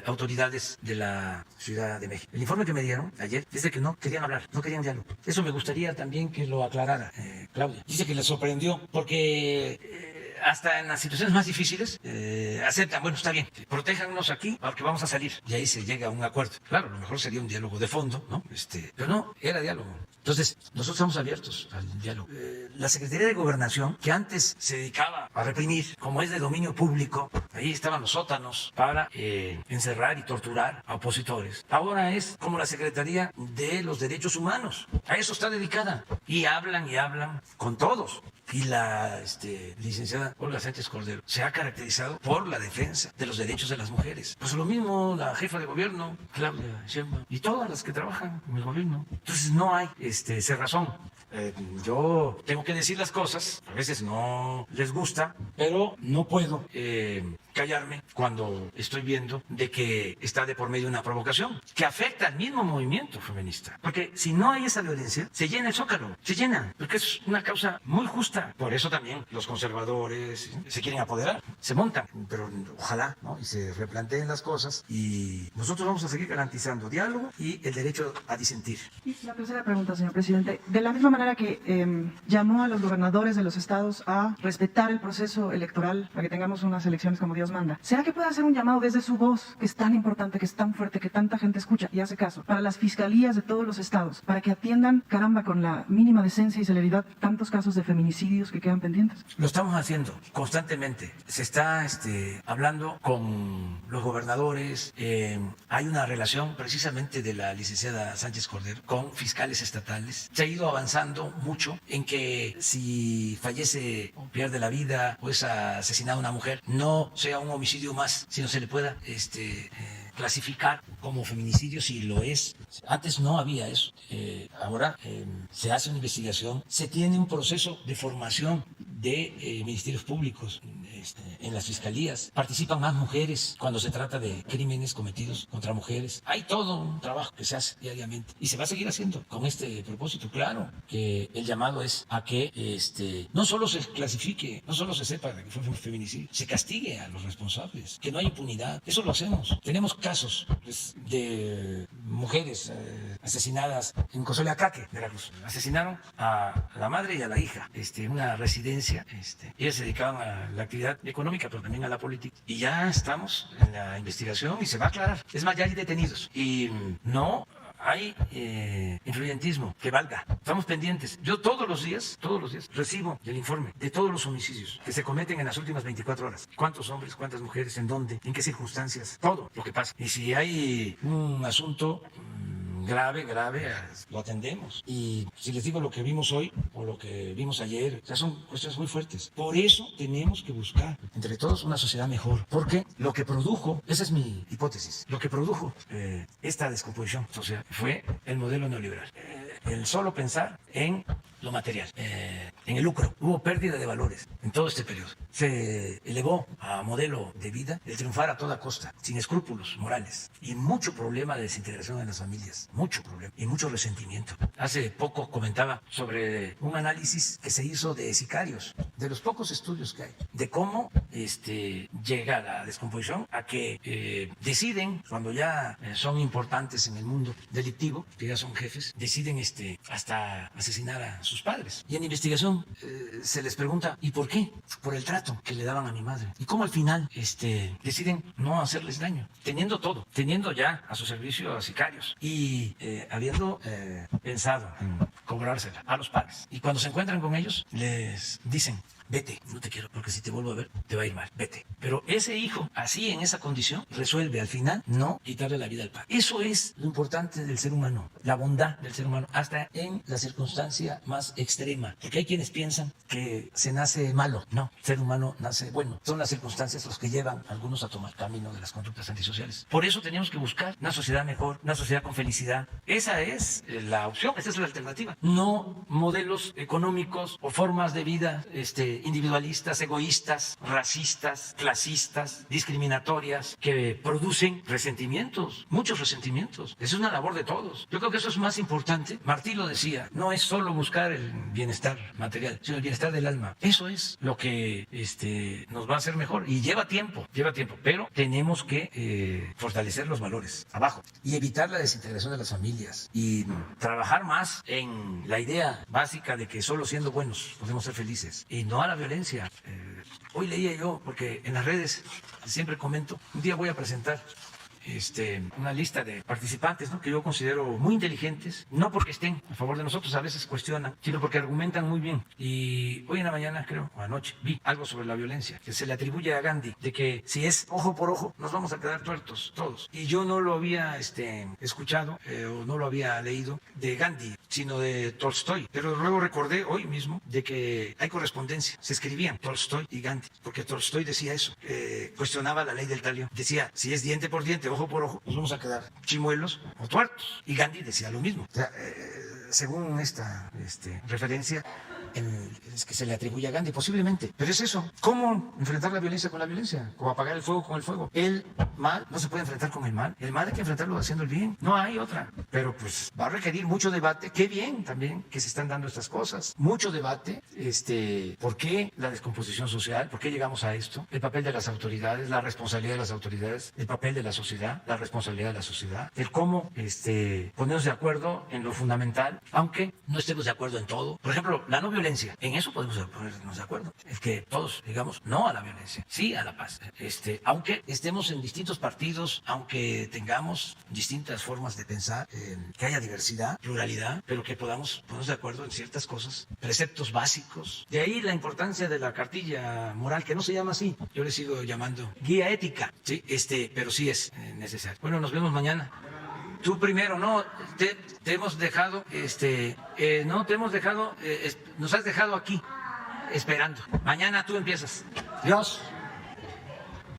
autoridades de la Ciudad de México. El informe que me dieron ayer dice que no querían hablar, no querían diálogo. Eso me gustaría también que lo aclarara Claudia. Dice que le sorprendió porque hasta en las situaciones más difíciles aceptan, bueno, está bien, protéjannos aquí porque vamos a salir. Y ahí se llega a un acuerdo. Claro, a lo mejor sería un diálogo de fondo, ¿no? Pero no, era diálogo. Entonces, nosotros estamos abiertos al diálogo. La Secretaría de Gobernación, que antes se dedicaba a reprimir, como es de dominio público, ahí estaban los sótanos para encerrar y torturar a opositores. Ahora es como la Secretaría de los Derechos Humanos. A eso está dedicada. Y hablan con todos. Y la licenciada Olga Sánchez Cordero se ha caracterizado por la defensa de los derechos de las mujeres. Pues lo mismo la jefa de gobierno, Claudia Sheinbaum, y todas las que trabajan en el gobierno. Entonces no hay cerrazón. Yo tengo que decir las cosas, a veces no les gusta, pero no puedo callarme cuando estoy viendo de que está de por medio una provocación que afecta al mismo movimiento feminista. Porque si no hay esa violencia, se llena el Zócalo, se llena, porque es una causa muy justa. Por eso también los conservadores se quieren apoderar, se montan, pero ojalá, ¿no? Y se replanteen las cosas y nosotros vamos a seguir garantizando diálogo y el derecho a disentir. Y la tercera pregunta, señor presidente. De la misma manera que llamó a los gobernadores de los estados a respetar el proceso electoral para que tengamos unas elecciones como Dios manda, ¿será que puede hacer un llamado desde su voz, que es tan importante, que es tan fuerte, que tanta gente escucha y hace caso, para las fiscalías de todos los estados, para que atiendan, caramba, con la mínima decencia y celeridad, tantos casos de feminicidios que quedan pendientes? Lo estamos haciendo constantemente. Se está hablando con los gobernadores. Hay una relación precisamente de la licenciada Sánchez Cordero con fiscales estatales. Se ha ido avanzando mucho en que si fallece o pierde la vida o es asesinada una mujer, no sea un homicidio más, sino se le pueda clasificar como feminicidio si lo es. Antes no había eso. Ahora se hace una investigación, se tiene un proceso de formación de ministerios públicos en las fiscalías. Participan más mujeres cuando se trata de crímenes cometidos contra mujeres. Hay todo un trabajo que se hace diariamente y se va a seguir haciendo con este propósito. Claro que el llamado es a que no solo se clasifique, no solo se sepa de que fue feminicidio, se castigue a los responsables, que no hay impunidad. Eso lo hacemos. Tenemos casos de mujeres asesinadas en Cozoleacaque, Veracruz. Asesinaron a la madre y a la hija en una residencia. Ellas se dedicaban a la actividad económica, pero también a la política. Y ya estamos en la investigación y se va a aclarar. Es más, ya hay detenidos. Y no hay influyentismo que valga. Estamos pendientes. Yo todos los días recibo el informe de todos los homicidios que se cometen en las últimas 24 horas. ¿Cuántos hombres, cuántas mujeres, en dónde, en qué circunstancias? Todo lo que pasa. Y si hay un asunto grave, lo atendemos. Y si les digo lo que vimos hoy o lo que vimos ayer, ya son cuestiones muy fuertes. Por eso tenemos que buscar entre todos una sociedad mejor. Porque lo que produjo, esa es mi hipótesis, lo que produjo esta descomposición social fue el modelo neoliberal. El solo pensar en lo material, en el lucro. Hubo pérdida de valores en todo este periodo. Se elevó a modelo de vida el triunfar a toda costa, sin escrúpulos morales. Y mucho problema de desintegración en las familias. Mucho problema y mucho resentimiento. Hace poco comentaba sobre un análisis que se hizo de sicarios, de los pocos estudios que hay, de cómo llega la descomposición a que deciden, cuando ya son importantes en el mundo delictivo, que ya son jefes, deciden hasta asesinar a sus padres. Y en investigación se les pregunta, ¿y por qué? Por el trato que le daban a mi madre. Y cómo al final deciden no hacerles daño, teniendo todo, teniendo ya a su servicio a sicarios y habiendo pensado en cobrársela a los padres. Y cuando se encuentran con ellos, les dicen, vete, no te quiero, porque si te vuelvo a ver, te va a ir mal, vete. Pero ese hijo, así en esa condición, resuelve al final no quitarle la vida al padre. Eso es lo importante del ser humano, la bondad del ser humano, hasta en la circunstancia más extrema. Porque hay quienes piensan que se nace malo. No, el ser humano nace bueno. Son las circunstancias los que llevan a algunos a tomar camino de las conductas antisociales. Por eso tenemos que buscar una sociedad mejor, una sociedad con felicidad. Esa es la opción, esa es la alternativa. No modelos económicos o formas de vida individualistas, egoístas, racistas, clasistas, discriminatorias, que producen resentimientos, muchos resentimientos. Es una labor de todos. Yo creo que eso es más importante. Martí lo decía, no es solo buscar el bienestar material, sino el bienestar del alma. Eso es lo que nos va a hacer mejor y lleva tiempo, pero tenemos que fortalecer los valores abajo y evitar la desintegración de las familias y trabajar más en la idea básica de que solo siendo buenos podemos ser felices y no a la violencia. Hoy leía yo, porque en las redes siempre comento, un día voy a presentar una lista de participantes, ¿no?, que yo considero muy inteligentes, no porque estén a favor de nosotros, a veces cuestionan, sino porque argumentan muy bien. Y hoy en la mañana, creo, o anoche, vi algo sobre la violencia que se le atribuye a Gandhi, de que si es ojo por ojo, nos vamos a quedar tuertos todos. Y yo no lo había escuchado o no lo había leído de Gandhi, sino de Tolstoy. Pero luego recordé hoy mismo de que hay correspondencia, se escribían Tolstoy y Gandhi, porque Tolstoy decía eso, cuestionaba la ley del talión. Decía, si es diente por diente, ojo por ojo, nos vamos a quedar chimuelos o tuertos. Y Gandhi decía lo mismo. O sea, según esta referencia, es que se le atribuye a Gandhi, posiblemente. Pero es eso. ¿Cómo enfrentar la violencia con la violencia? ¿O apagar el fuego con el fuego? El mal no se puede enfrentar con el mal. El mal hay que enfrentarlo haciendo el bien. No hay otra. Pero pues va a requerir mucho debate. Qué bien también que se están dando estas cosas. Mucho debate. ¿Por qué la descomposición social? ¿Por qué llegamos a esto? El papel de las autoridades, la responsabilidad de las autoridades, el papel de la sociedad, la responsabilidad de la sociedad. El cómo ponernos de acuerdo en lo fundamental, aunque no estemos de acuerdo en todo. Por ejemplo, la no violencia. En eso podemos ponernos de acuerdo. Es que todos digamos no a la violencia, sí a la paz. Aunque estemos en distintos partidos, aunque tengamos distintas formas de pensar, que haya diversidad, pluralidad, pero que podamos ponernos de acuerdo en ciertas cosas, preceptos básicos. De ahí la importancia de la cartilla moral, que no se llama así. Yo le sigo llamando guía ética, sí, pero sí es necesario. Bueno, nos vemos mañana. Tú primero, no, te hemos dejado, no te hemos dejado, nos has dejado aquí, esperando. Mañana tú empiezas. Dios.